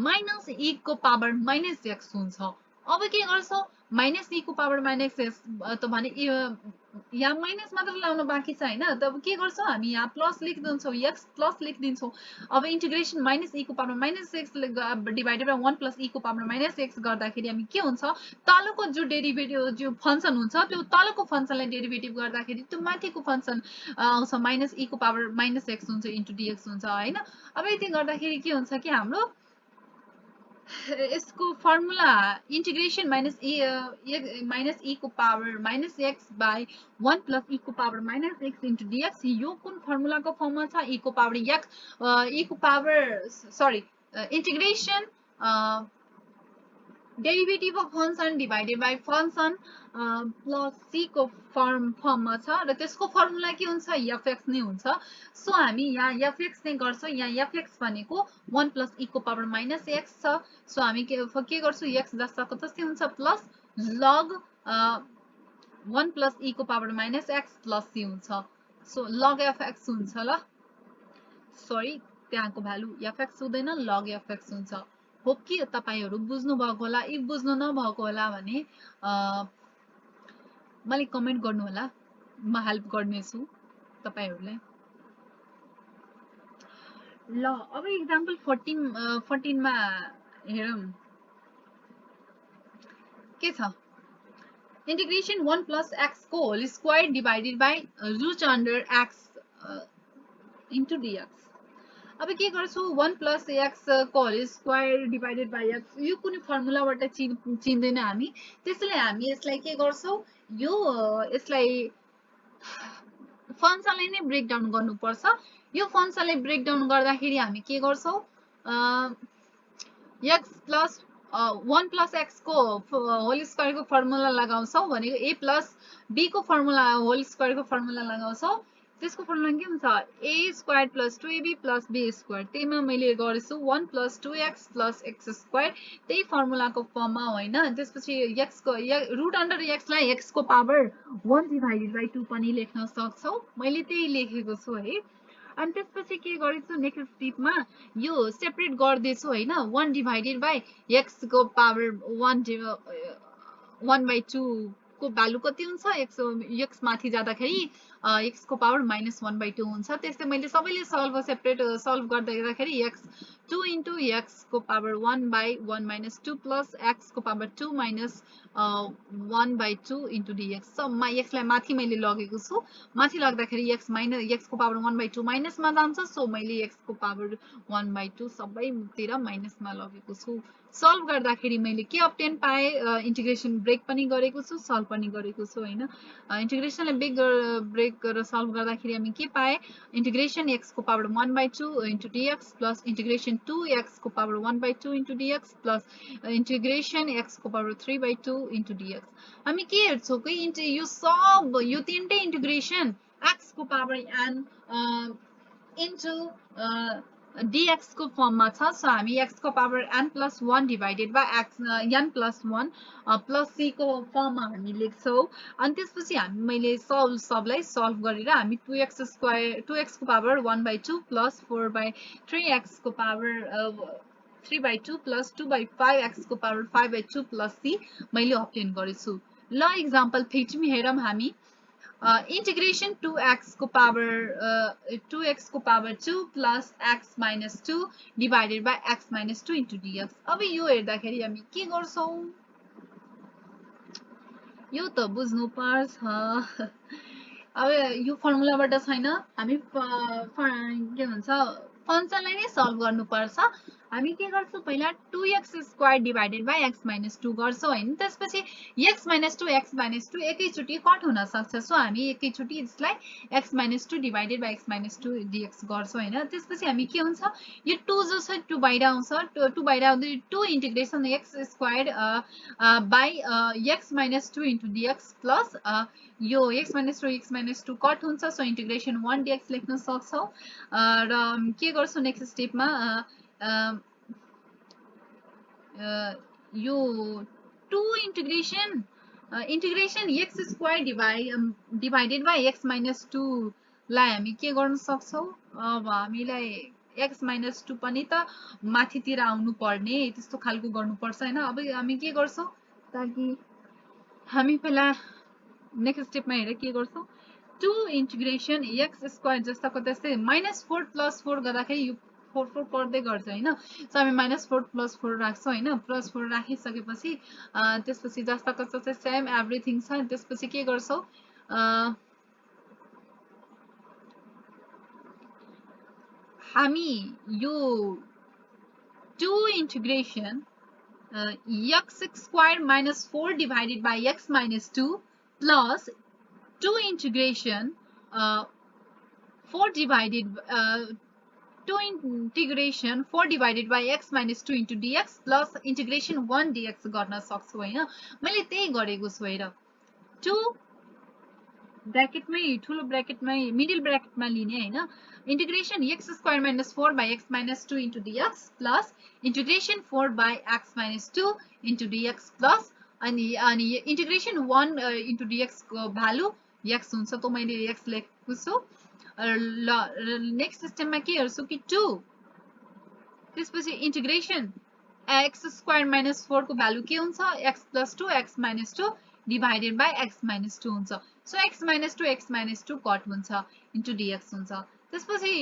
Speaker 1: माइनस e को पावर माइनस x हुन्छ अब के गर्छौ माइनस ई को पावर माइनस एक्स त भने यहाँ माइनस मात्र लाउन बाँकी छ हैन तब के गर्छौं हामी यहाँ प्लस लेखिदिन्छौं एक्स प्लस लेखिदिन्छौं अब इन्टिग्रेसन माइनस ई को power minus x divided by 1 plus e को पावर माइनस एक्स गर्दाखेरि हामी के हुन्छ तलको जो डेरिभेटिभ जो फंक्सन हुन्छ त्यो तलको फंक्सनलाई डेरिभेटिभ गर्दाखेरि त्यो माथिको फंक्सन आउँछ माइनस ई को पावर माइनस एक्स हुन्छ इन्टु डीएक्स हुन्छ हैन अब यति गर्दाखेरि के हुन्छ कि हाम्रो इसको फर्मुला इंटीग्रेशन माइनस ई को power minus x by 1 plus e को power minus x into DX यो कुन फर्मुला को फर्म में छ ई को पावर एक्स ई को power sorry integration derivative of function divided by function plus c को फर्ममा छ र त्यसको फर्मुला के हुन्छ एफएक्स नै हुन्छ सो हामी यहाँ एफएक्स नै गर्छौं यहाँ एफएक्स भनेको 1 प्लस ई को पावर माइनस एक्स छ सो हामी के गर्छौं एक्स जस्ताको तस्तै हुन्छ प्लस लग 1 प्लस ई को power minus x plus c हुन्छ सो लग एफएक्स हुन्छ ल सरी त्यहाँको भ्यालु एफएक्स हुँदैन लग एफएक्स हुन्छ होप कि तपाईहरु बुझ्नु भएको होला इफ बुझ्नु नभएको होला भने मलाई कमेन्ट गर्नु होला म हेल्प गर्नेछु तपाईहरुलाई ल अब एक्जाम्पल 14 मा हेरौं के छ इंटीग्रेशन 1 प्लस एक्स को whole square divided by root under x into dx अब के गर्छु 1 प्लस एक्स को whole square divided by x यो कुनै फर्मुलाबाट चिन्दैन हामी त्यसैले हामी यसलाई के गर्छौं यो यसलाई फंक्सनलाई नै ब्रेक डाउन गर्नुपर्छ यो फंक्सनलाई ब्रेक डाउन गर्दाखेरि हामी के गर्छौं x प्लस 1 प्लस x को होल स्क्वायर को फर्मुला लगाउँछौं भनेको a प्लस b को फर्मुला होल स्क्वायर को फर्मुला लगाउँछौं त्यसको फर्मुला के हुन्छ a square plus 2ab plus b square त्यहीमा मैले गरेछु 1 plus 2x plus x square त्यही फर्मुलाको फर्ममा होइन त्यसपछि x को रूट अन्डर x लाई x को पावर 1 डिवाइडेड बाइ 2 पनि लेख्न सक्छौ मैले त्यही लेखेको छु है अनि त्यसपछि के गरेछु नेक्स्ट स्टेपमा यो सेपरेट गर्दैछु हैन 1 डिवाइडेड बाइ x को पावर 1 बाइ 2 को भ्यालु कति हुन्छ x माथि जाँदाखेरि x को पावर -1 बाइ 2 हुन्छ त्यसै मैले सबैले सेपरेट सल्भ गर्दाखेरि x 2 into x को power 1 by 1 minus 2 plus x को power 2 minus 1 by 2 into dx so x लाई माथि मैले लगेको छु माथि लाग्दाखेरि x को पावर 1 by 2 माइनस मा जान्छ सो मैले x को पावर 1 by 2 सबैतिर माइनस मा लगेको छु सल्भ गर्दाखेरि मैले के अब्टेन पाए इन्टिग्रेसन ब्रेक पनि गरेको छु सल्भ पनि गरेको छु हैन इन्टिग्रेसनलाई ब्रेक गरेर सल्भ गर्दाखेरि हामी के पाए इन्टिग्रेसन x को power 1 by 2 into dx plus integration 2x को power 1 by 2 into dx plus integration x को पावर 3 by 2 into dx हामी के हेर्छौं कि यो सब यो तीनटै इन्टिग्रेसन x को पावर n into dx को फर्ममा छ सो हामी x को power n plus 1 divided by x n plus 1 plus c को फर्ममा हामी लेख्छौं अनि त्यसपछि हामी मैले सबलाई सल्भ गरेर हामी 2x स्क्वायर 2x को power 1 by 2 plus 4 by 3x को power 3 by 2 plus 2 by 5x को पावर 5 by 2 plus c मैले अब्टेन गरेछु ल एक्जाम्पल 15 हेरौं हामी integration 2x को power 2 plus x minus 2 divided by x minus 2 into dx अब यो हेर्दाखेरि हामी के गर्छौं यो त बुझ्नु पर्छ अब यो फर्मुलाबाट छैन हामी के भन्छ फंक्सनलाई नै सल्भ गर्नुपर्छ हामी के गर्छौं पहिला 2x square divided by x minus 2 गर्छौं हैन त्यसपछि x minus 2 एकैचोटी कट हुन सक्छ सो हामी एकैचोटी यसलाई x minus 2 divided by x minus 2 dx गर्छौं हैन त्यसपछि हामी के हुन्छ यो 2 जो छ 2 बाहिर आउँछ 2 बाहिर आउँदै 2 integration x square by x minus 2 into dx plus यो x minus 2 कट हुन्छ सो इन्टिग्रेसन 1 dx लेख्न सक्छौं र के गर्छौं नेक्स्ट स्टेपमा यो 2 integration x square divided by x minus 2 लाई हामी के गर्न सक्छौं अब हामीलाई x minus 2 पनि त माथितिर आउनु पर्ने त्यस्तो खालको गर्नु पर्छ हैन अब हामी के गर्छौं ताकि हामी पहिला नेक्स्ट स्टेपमा हेरेर के गर्छौं 2 इंटीग्रेशन x स्क्वायर जस्ताको त्यस्तै -4 + 4 गर्दाखेरि यो 4 4 पर्दै गर्छ हैन सो हामी -4 + 4 राख्छौं हैन +4 राखिसकेपछि त्यसपछि जस्ताको त्यस्तै सेम एभ्रीथिङ छ त्यसपछि के गर्छौं हामी यो 2 integration x square minus 4 divided by x minus 2 plus 2 integration 4 divided 2 integration 4 divided by x minus 2 into dx plus integration 1 dx गर्न सक्छु हैन मैले त्यही गरेको छु हेर 2 ब्रैकेटमै ठुलो ब्रैकेटमै मिडल ब्रैकेटमा लिने हैन integration x square minus 4 by x minus 2 into dx plus integration 4 by x minus 2 into dx plus अनि integration 1 into dx को भ्यालु x हुन्छ त मैले x लेखेको छु ल नेक्स्ट स्टेपमा के हेर्छु कि 2 त्यसपछि integration x square minus 4 को भ्यालु के हुन्छ x plus 2 x minus 2 divided by x minus 2 हुन्छ so x minus 2 कट हुन्छ into dx हुन्छ त्यसपछि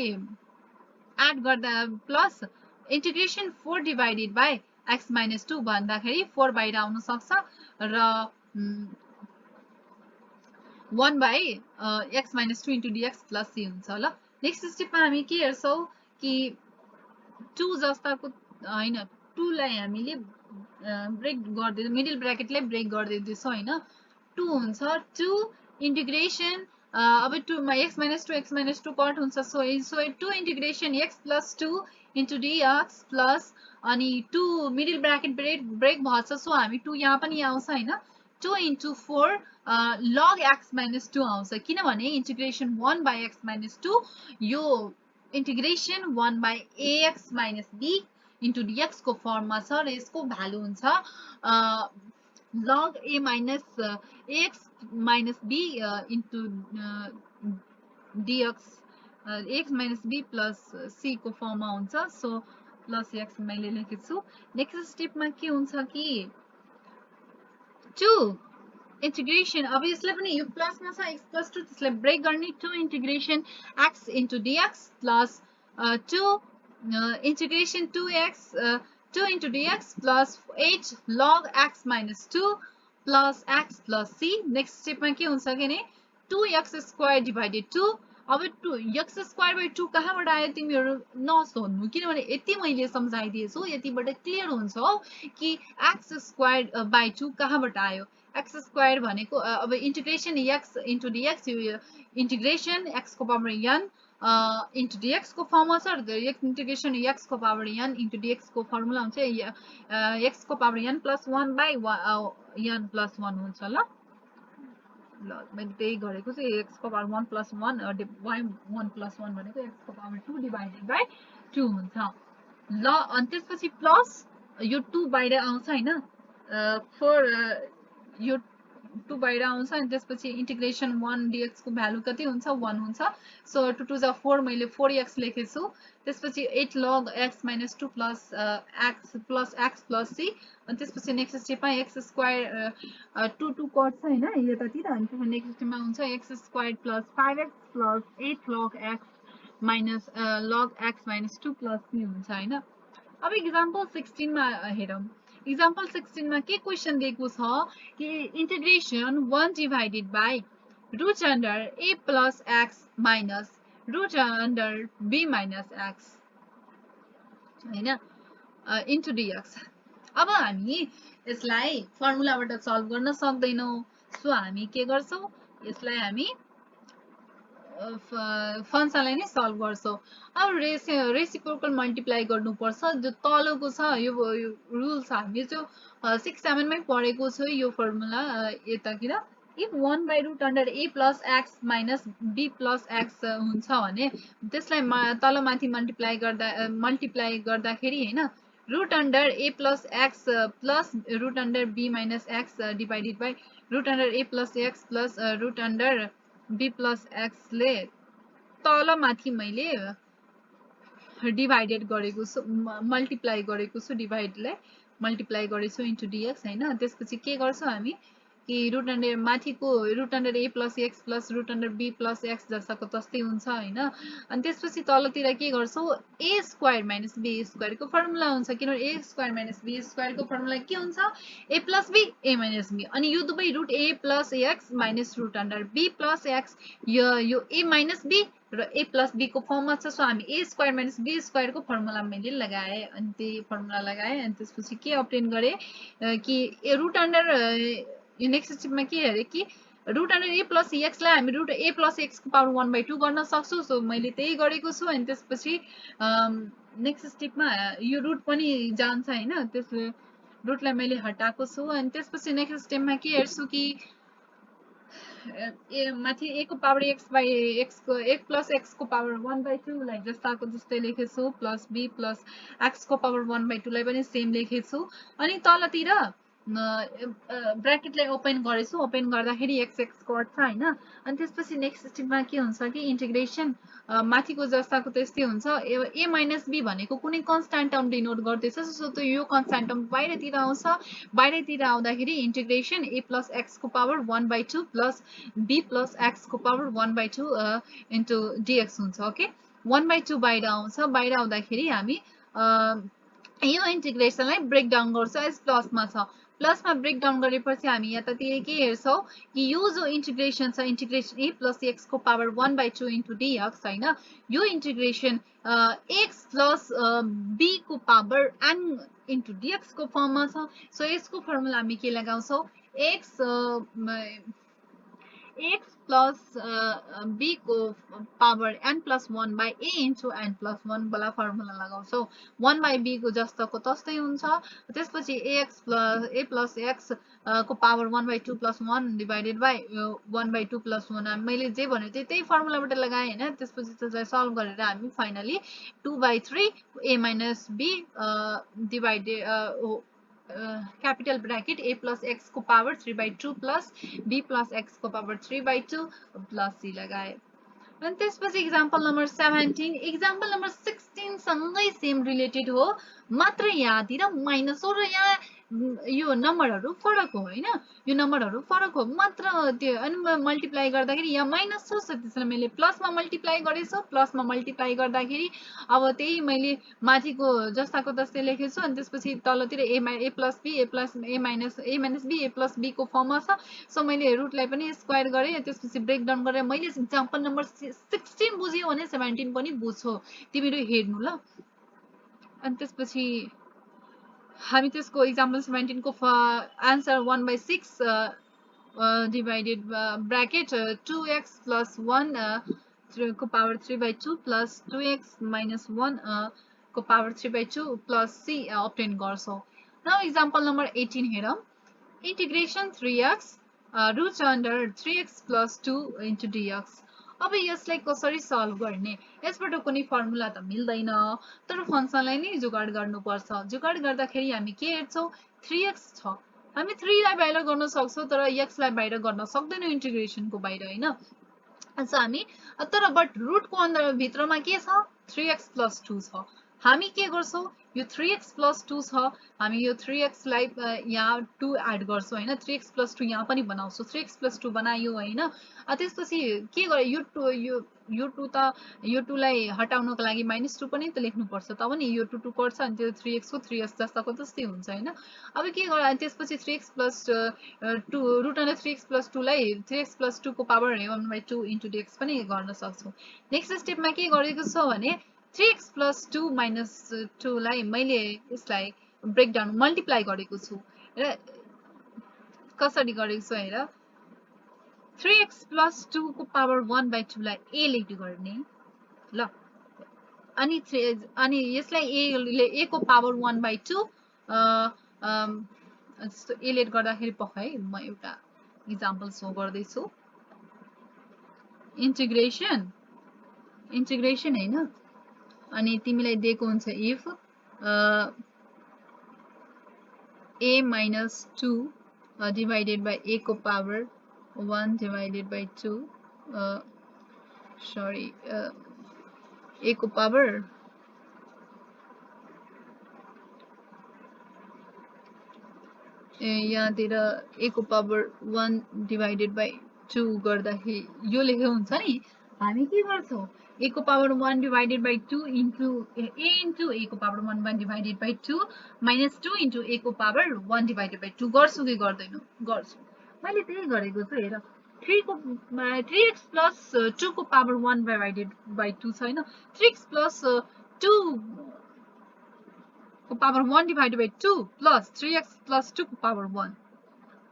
Speaker 1: एड गर्दा plus integration 4 divided by x minus 2 भन्दाखेरि 4 बाहिर आउन सक्छ र 1 by x minus 2 into dx plus c हुन्छ ल नेक्स्ट स्टेपमा हामी के हेर्छौं कि 2 जस्ताको हैन 2 लाई हामीले ब्रेक गर्दै मिडल ब्रैकेटलाई ब्रेक गर्दैछौं हैन 2 हुन्छ 2 इंटीग्रेशन अब 2 मा x minus 2 कट हुन्छ so 2 integration x plus 2 into dx plus अनि 2 मिडल ब्रैकेट ब्रेक भन्छ सो हामी 2 यहाँ पनि आउँछ हैन 2 into 4 log x minus 2 आउँछ किनभने integration 1 by x minus 2 यो integration 1 by ax minus b into dx को फर्ममा छ र यसको भ्यालु हुन्छ log a minus ax minus b into dx ax minus b plus c को फर्ममा हुन्छ सो प्लस x मैले लेखेको छु नेक्स्ट स्टेपमा के हुन्छ कि 2 integration अब यसलाई पनि यो प्लसमा छ x plus 2 त्यसलाई ब्रेक गर्ने 2 integration x into dx plus 2 integration 2x 2 into dx plus 8 log x minus 2 plus x plus c next स्टेपमा के हुन्छ भने 2x square divided 2 अब 2 x square by 2 कहाँबाट आयो तिमीहरु नसोध्नु किनभने यति मैले सम्झाइदिएछु यतिबाट क्लियर हुन्छ हो कि x square by 2 कहाँबाट आयो x square भनेको अब integration x into dx integration x को पावर n into dx को फर्ममा छ र integration x को पावर n into dx को फर्मुला हुन्छ x को power n plus 1 by n plus 1 हुन्छ ल ल मैले त्यही गरेको छु x को पावर 1 plus 1 y 1 plus 1 भनेको x को पावर 2 divided by 2 हुन्छ ल अनि त्यसपछि प्लस यो 2 बाहिर आउँछ हैन for यो 2 बाहिर आउँछ अनि त्यसपछि इंटीग्रेशन 1 dx को भ्यालु कति हुन्छ 1 हुन्छ सो 2 2 जा 4 मैले 4x लेखेको छु त्यसपछि 8 log x minus 2 plus x plus c अनि त्यसपछि नेक्स्ट स्टेपमा x स्क्वायर 2 2 कट छ हैन यतातिर अनि त्यसपछि नेक्स्ट स्टेपमा हुन्छ x square plus 5x plus 8 log x minus log x minus 2 plus c हुन्छ हैन अब एक्जाम्पल 16 मा हेरौं एक्जाम्पल 16 मा के क्वेशन दिएको छ कि integration 1 divided by root under a plus x minus root under b minus x हैन into dx अब हामी यसलाई फर्मुलाबाट सल्भ गर्न सक्दैनौ सो हामी के गर्छौं यसलाई हामी फंक्सनलाई नै सल्भ गर्छौं अब रेसिप्रोकल मल्टिप्लाई गर्नु पर्छ जो तलको छ यो रुल छ हामी जो 6 7 मै पढेको छु यो फर्मुला यतातिर if 1 by root under a plus x minus b plus x हुन्छ भने त्यसलाई तलमाथि मल्टिप्लाई गर्दाखेरि हैन root under a plus x plus root under b minus x divided by root under a plus x plus root under b plus x ले तलमाथि मैले divided गरेको छु मल्टिप्लाई गरेको छु डिवाइडलाई मल्टिप्लाई गरेछु इन्टु dx हैन त्यसपछि के गर्छौं हामी कि रुट अन्डर माथिको root under a plus x plus root under b plus x जस्ताको तस्तै हुन्छ होइन अनि त्यसपछि तलतिर के गर्छौ a स्क्वायर माइनस b स्क्वायरको फर्मुला हुन्छ किनभने a स्क्वायर माइनस b स्क्वायरको फर्मुला के हुन्छ a plus b a minus b अनि यो दुवै root a plus x minus root under b plus x यो a माइनस b र a प्लस b को फर्ममा छ सो हामी a स्क्वायर माइनस b स्क्वायरको फर्मुला मैले लगाएँ अनि त्यही फर्मुला लगाएँ अनि त्यसपछि के अब्टेन गरेँ कि रुट अन्डर यो नेक्स्ट स्टेपमा के अरे कि रुट अन्डर a प्लस एक्सलाई हामी रुट a प्लस एक्सको पावर 1/2 गर्न सक्छौँ सो मैले त्यही गरेको छु अनि त्यसपछि नेक्स्ट स्टेपमा यो रुट पनि जान्छ होइन त्यसले रुटलाई मैले हटाएको छु अनि त्यसपछि नेक्स्ट स्टेपमा के हेर्छु कि माथि a को पावर x बाई x को 1 प्लस x को पावर 1/2 लाई जस्ताको जस्तै लेखेछु प्लस b प्लस x को पावर 1/2 लाई पनि सेम लेखेछु अनि तलतिर ब्र्याकेटलाई ओपन गरेछु ओपन गर्दाखेरि x कट छ होइन अनि त्यसपछि नेक्स्ट स्टेपमा के हुन्छ कि इन्टिग्रेसन माथिको जस्ताको त्यस्तै हुन्छ a माइनस b भनेको कुनै कन्स्ट्यान्ट टर्म डिनोट गर्दैछ सो त्यो यो कन्स्ट्यान्ट टर्म बाहिरतिर आउँछ बाहिरतिर आउँदाखेरि इन्टिग्रेसन a प्लस x को power 1/2 plus b plus x को पावर 1/2 इन्टु dx हुन्छ ओके 1/2 बाहिर आउँछ बाहिर आउँदाखेरि हामी यो इन्टिग्रेसनलाई ब्रेक डाउन गर्छ एज प्लसमा छ प्लसमा ब्रेक डाउन गरेपछि हामी यतातिर के हेर्छौँ कि यो जो इन्टिग्रेसन छ इन्टिग्रेसन a प्लस x को पावर 1/2 इन्टु dx होइन यो इन्टिग्रेसन x प्लस b को पावर n इन्टु dx को फर्ममा छ सो यसको फर्मुला हामी के लगाउँछौँ x प्लस b को power n plus 1 by a into n plus 1 वाला फर्मुला लगाउँछौँ 1 बाई b को जस्तोको तस्तै हुन्छ त्यसपछि a प्लस x को power 1/2 plus 1 divided by 1/2 plus 1 मैले जे भने त्यही फर्मुलाबाट लगाएँ होइन त्यसपछि त्यसलाई सल्भ गरेर हामी finally 2/3 a minus b divided capital bracket a plus x को power 3/2 plus b plus x को पावर 3/2 प्लस c लगाए अनि त्यसपछि एक्जाम्पल नम्बर 17 एक्जाम्पल नम्बर 16 सँगै सेम रिलेटेड हो मात्र यहाँतिर माइनस हो र यहाँ यो नम्बरहरू फरक हो होइन यो नम्बरहरू फरक हो मात्र त्यो अनि मल्टिप्लाई गर्दाखेरि यहाँ माइनस छ त्यसैले मैले प्लसमा मल्टिप्लाई गरेछु प्लसमा मल्टिप्लाई गर्दाखेरि अब त्यही मैले माथिको जस्ताको तस्तै लेखेछु अनि त्यसपछि तलतिर a plus b a minus b a plus b को फर्ममा छ सो मैले रुटलाई पनि स्क्वायर गरेँ त्यसपछि ब्रेक डाउन गरेर मैले एक्जाम्पल नम्बर 16 बुझ्यो भने 17 पनि बुझ्छौ तिमीहरू हेर्नु ल अनि त्यसपछि हामी त्यसको एक्जाम्पल 17 को answer 1/6 divided bracket 2x plus 1 को पावर 3/2 प्लस 2x माइनस 1 को पावर 3/2 प्लस c अब्टेन गर्छौँ नाउ एक्जाम्पल नम्बर 18 हेरौँ इन्टिग्रेसन 3x root under 3x plus 2 into dx अब यसलाई कसरी सल्भ गर्ने यसबाट कुनै फर्मुला त मिल्दैन तर फंक्सनलाई नै जुगाड गर्नुपर्छ जुगाड गर्दाखेरि हामी के हेर्छौँ 3x छ हामी 3 लाई बाहिर गर्न सक्छौँ तर x लाई बाहिर गर्न सक्दैनौँ इन्टिग्रेसनको बाहिर हैन सो हामी तर बट रुटको अन्डर भित्रमा के छ 3x प्लस 2 छ हामी के गर्छौँ यो 3x प्लस 2 छ हामी यो 3x लाई यहाँ 2 एड गर्छौँ हैन 3x प्लस 2 यहाँ पनि बनाउँछौँ 3x प्लस 2 बनायो हैन त्यसपछि के गरे यो 2 त यो 2 लाई हटाउनको लागि -2 पनि त लेख्नु पर्छ तब नि यो 2 कट्छ अनि त्यो 3x को 3x जस्ताको जस्तै हुन्छ हैन अब के गरे त्यसपछि 3x plus 2 root under 3x plus 2 लाई 3x प्लस 2 को पावर 1/2 इन्टु dx पनि गर्न सक्छौँ नेक्स्ट स्टेपमा के गरेको छ भने 3x प्लस 2 माइनस 2 लाई मैले यसलाई ब्रेक डाउन मल्टिप्लाई गरेको छु र कसरी गरेको छु हेर 3x प्लस 2 को पावर 1/2 लाई a ले गर्ने ल अनि यसलाई a को पावर 1/2 जस्तो a ले गर्दाखेरि पख है म एउटा एक्जाम्पल सो गर्दै छु इन्टिग्रेसन हैन अनि तिमीलाई दिएको हुन्छ if a minus 2 divided by a को power 1 divided by 2 sorry a को पावर यहाँतिर a को पावर 1 डिभाइडेड बाई 2 गर्दाखेरि यो लेखे हुन्छ नि हामी के गर्छौं a को power 1 divided by 2 into a into a को power 1 divided by 2 minus 2 into a को पावर 1 डिभाइडेड बाई 2 गर्छु कि गर्दैनौ गर्छु मैले त्यही गरेको छु हेर 3x प्लस 2 को पावर 1 डिभाइडेड बाई 2 छैन 3x प्लस 2 को power 1 divided by 2 plus 3x plus 2 को पावर 1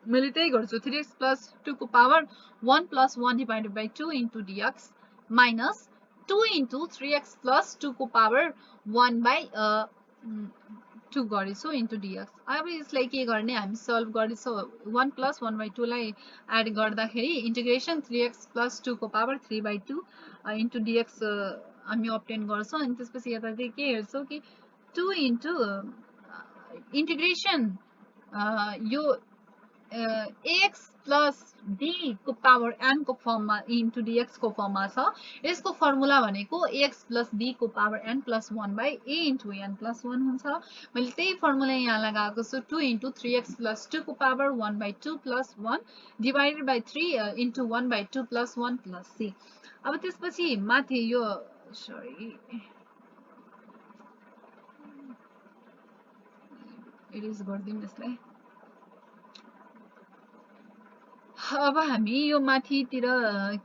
Speaker 1: मैले त्यही गर्छु 3x प्लस 2 को power 1 plus 1 divided by 2 into dx minus 2 into 3x plus 2 को पावर 1 बाई 2 गरेछौं इन्टु dx अब यसलाई के गर्ने हामी सल्भ गर्छौं 1 प्लस 1 बाई 2 लाई एड गर्दाखेरि इन्टिग्रेसन 3x प्लस 2 को पावर 3 बाई 2 इन्टु dx हामी अब्टेन गर्छौं अनि त्यसपछि यता चाहिँ के हेर्छौं कि 2 इन्टु इन्टिग्रेसन यो ax प्लस b को पावर n को फर्ममा इन्टु dx को फर्ममा छ यसको फर्मुला भनेको ax प्लस b को power n plus 1 by a into n plus 1 हुन्छ मैले त्यही फर्मुला यहाँ लगाएको छु 2 इन्टु 3x प्लस 2 को power 1 by 2 plus 1 divided by 3 into 1 by 2 plus 1 plus c अब त्यसपछि माथि यो सरी इरेज गर्दिम यसलाई अब हामी यो माथितिर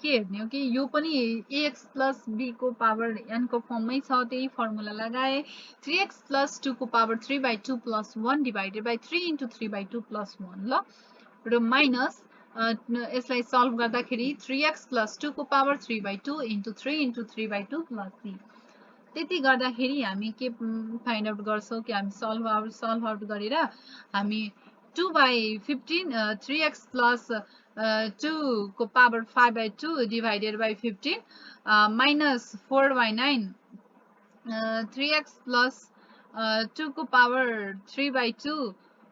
Speaker 1: के हेर्ने हो कि यो पनि ax प्लस b को पावर n को फर्ममै छ त्यही फर्मुला लगाए 3x प्लस 2 को power 3 by 2 plus 1 divided by 3 into 3 by 2 plus 1 ल र माइनस यसलाई सल्भ गर्दाखेरि 3x प्लस 2 को power 3 by 2 into 3 into 3 by 2 plus c त्यति गर्दाखेरि हामी के फाइन्ड आउट गर्छौं कि हामी सल्भ आउट गरेर हामी 2 बाई 15 3x प्लस 2 को power 5 by 2 divided by 15 minus 4 by 9 3x plus 2 को पावर 3 बाई 2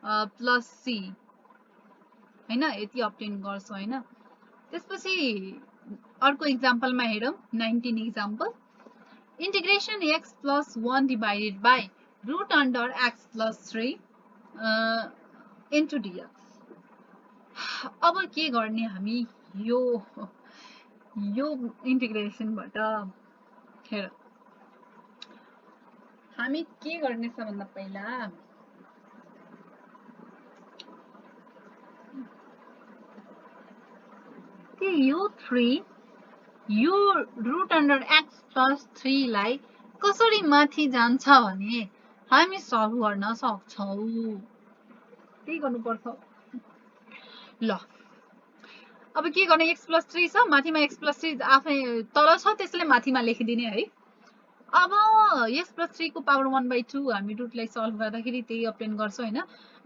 Speaker 1: प्लस c हैन यति अब्टेन गर्छौं हैन त्यसपछि अर्को एक्जाम्पलमा हेरौं 19 example integration x plus 1 divided by root under x plus 3 into dx अब के गर्ने हामी यो इन्टिग्रेसनबाट हेर हामी के गर्ने छ भन्दा पहिला के यो 3 यो रुट अन्डर x प्लस 3 लाई कसरी माथि जान्छ भने हामी सल्भ गर्न सक्छौं के गर्नुपर्छ ल अब के गर्ने x प्लस 3 छ माथिमा x प्लस 3 आफै तल छ त्यसले माथिमा लेखिदिने है अब x प्लस 3 को पावर 1 बाई 2 हामी रुटलाई सल्भ गर्दाखेरि त्यही अब्टेन गर्छौं हैन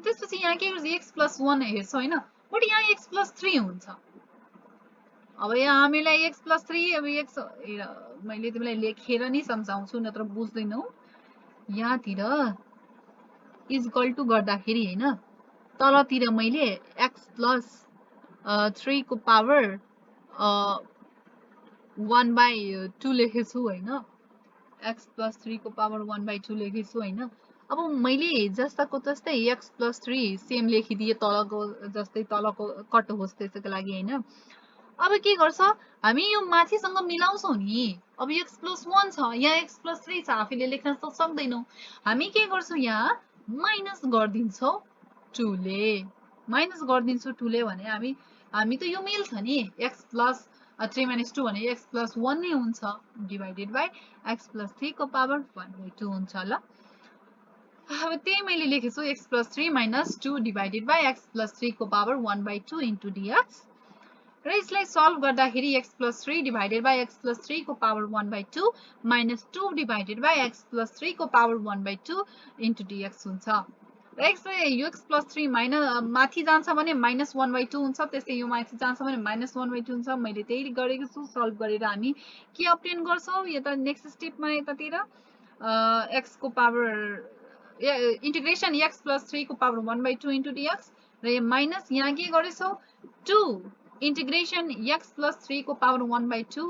Speaker 1: त्यसपछि यहाँ के गर्छ x प्लस 1 हेर्छौं हैन बट यहाँ x प्लस 3 हुन्छ अब यहाँ हामीलाई x प्लस 3 अब x मैले तिमीलाई लेखेर नि सम्झाउँछु नत्र बुझ्दैनौ यहाँतिर इज इक्वल टु गर्दाखेरि हैन तलतिर मैले x प्लस 3 को पावर 1 बाई 2 लेखेछु हैन x प्लस 3 को पावर 1 बाई 2 लेखेछु हैन अब मैले जस्ताको तस्तै x प्लस 3 सेम लेखिदिए तलको जस्तै तलको कट होस् त्यसको लागि हैन अब के गर्छ हामी यो माथिसँग मिलाउँछौं नि अब x प्लस 1 छ यहाँ x प्लस 3 छ आफैले लेख्न सक्दैनौ हामी के गर्छौं यहाँ माइनस गर्दिन्छौं 2 ले माइनस गर्दिन्छौं 2 ले भने हामी त यो मिल्छ नि x प्लस 3 minus 2 भने x plus 1 नै हुन्छ divided by x plus 3 को पावर 1 by 2 हुन्छ ल अब त्यही मैले लेखेछु x plus 3 minus 2 divided by x plus 3 को पावर 1 by 2 into dx र यसलाई सल्भ गर्दाखेरि x plus 3 divided by x plus 3 को power 1 by 2 minus 2 divided by x plus 3 को पावर 1 by 2 into dx हुन्छ x यो x plus 3 माइनस माथि जान्छ भने minus 1 by 2 हुन्छ त्यसै यो माथि जान्छ भने minus 1 by 2 हुन्छ मैले त्यही गरेको छु सल्भ गरेर हामी के अब्टेन गर्छौं यता नेक्स्ट स्टेपमा यतातिर x को पावर इन्टिग्रेसन x plus 3 को पावर 1 by 2 into dx र यो माइनस यहाँ के गरेछौ 2 integration x plus 3 को power 1/2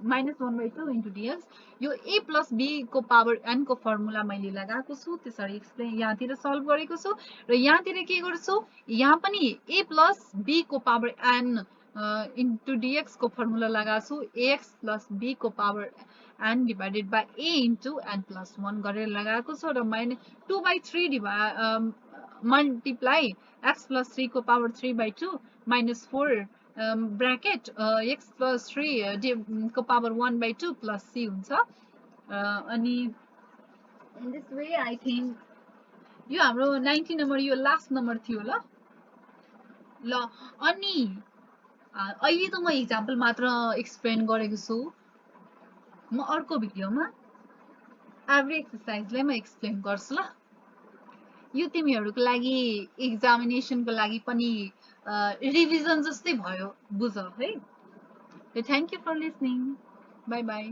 Speaker 1: minus 1/2 into dx यो a plus b को power n को फर्मुला मैले लगाएको छु त्यसरी एक्सप्लेन यहाँतिर सल्भ गरेको छु र यहाँतिर के गर्छु यहाँ पनि a plus b को power n into dx को फर्मुला लगाएको छु ax plus b को power n divided by a into n plus 1 गरेर लगाएको छु र मैले 2/3 multiply x plus 3 को power 3/2 minus 4 bracket x plus 3 को power 1/2 plus c हुन्छ अनि in this way I think यो हाम्रो 90 नम्बर यो लास्ट नम्बर थियो ल अनि अहिले त म एक्जाम्पल मात्र एक्सप्लेन गरेको छु म अर्को भिडियोमा एभ्री एक्सरसाइजलाई म एक्सप्लेन गर्छु ल यो तिमीहरूको लागि एक्जामिनेसनको लागि पनि रिभिजन जस्तै भयो बुझ है thank you for listening bye by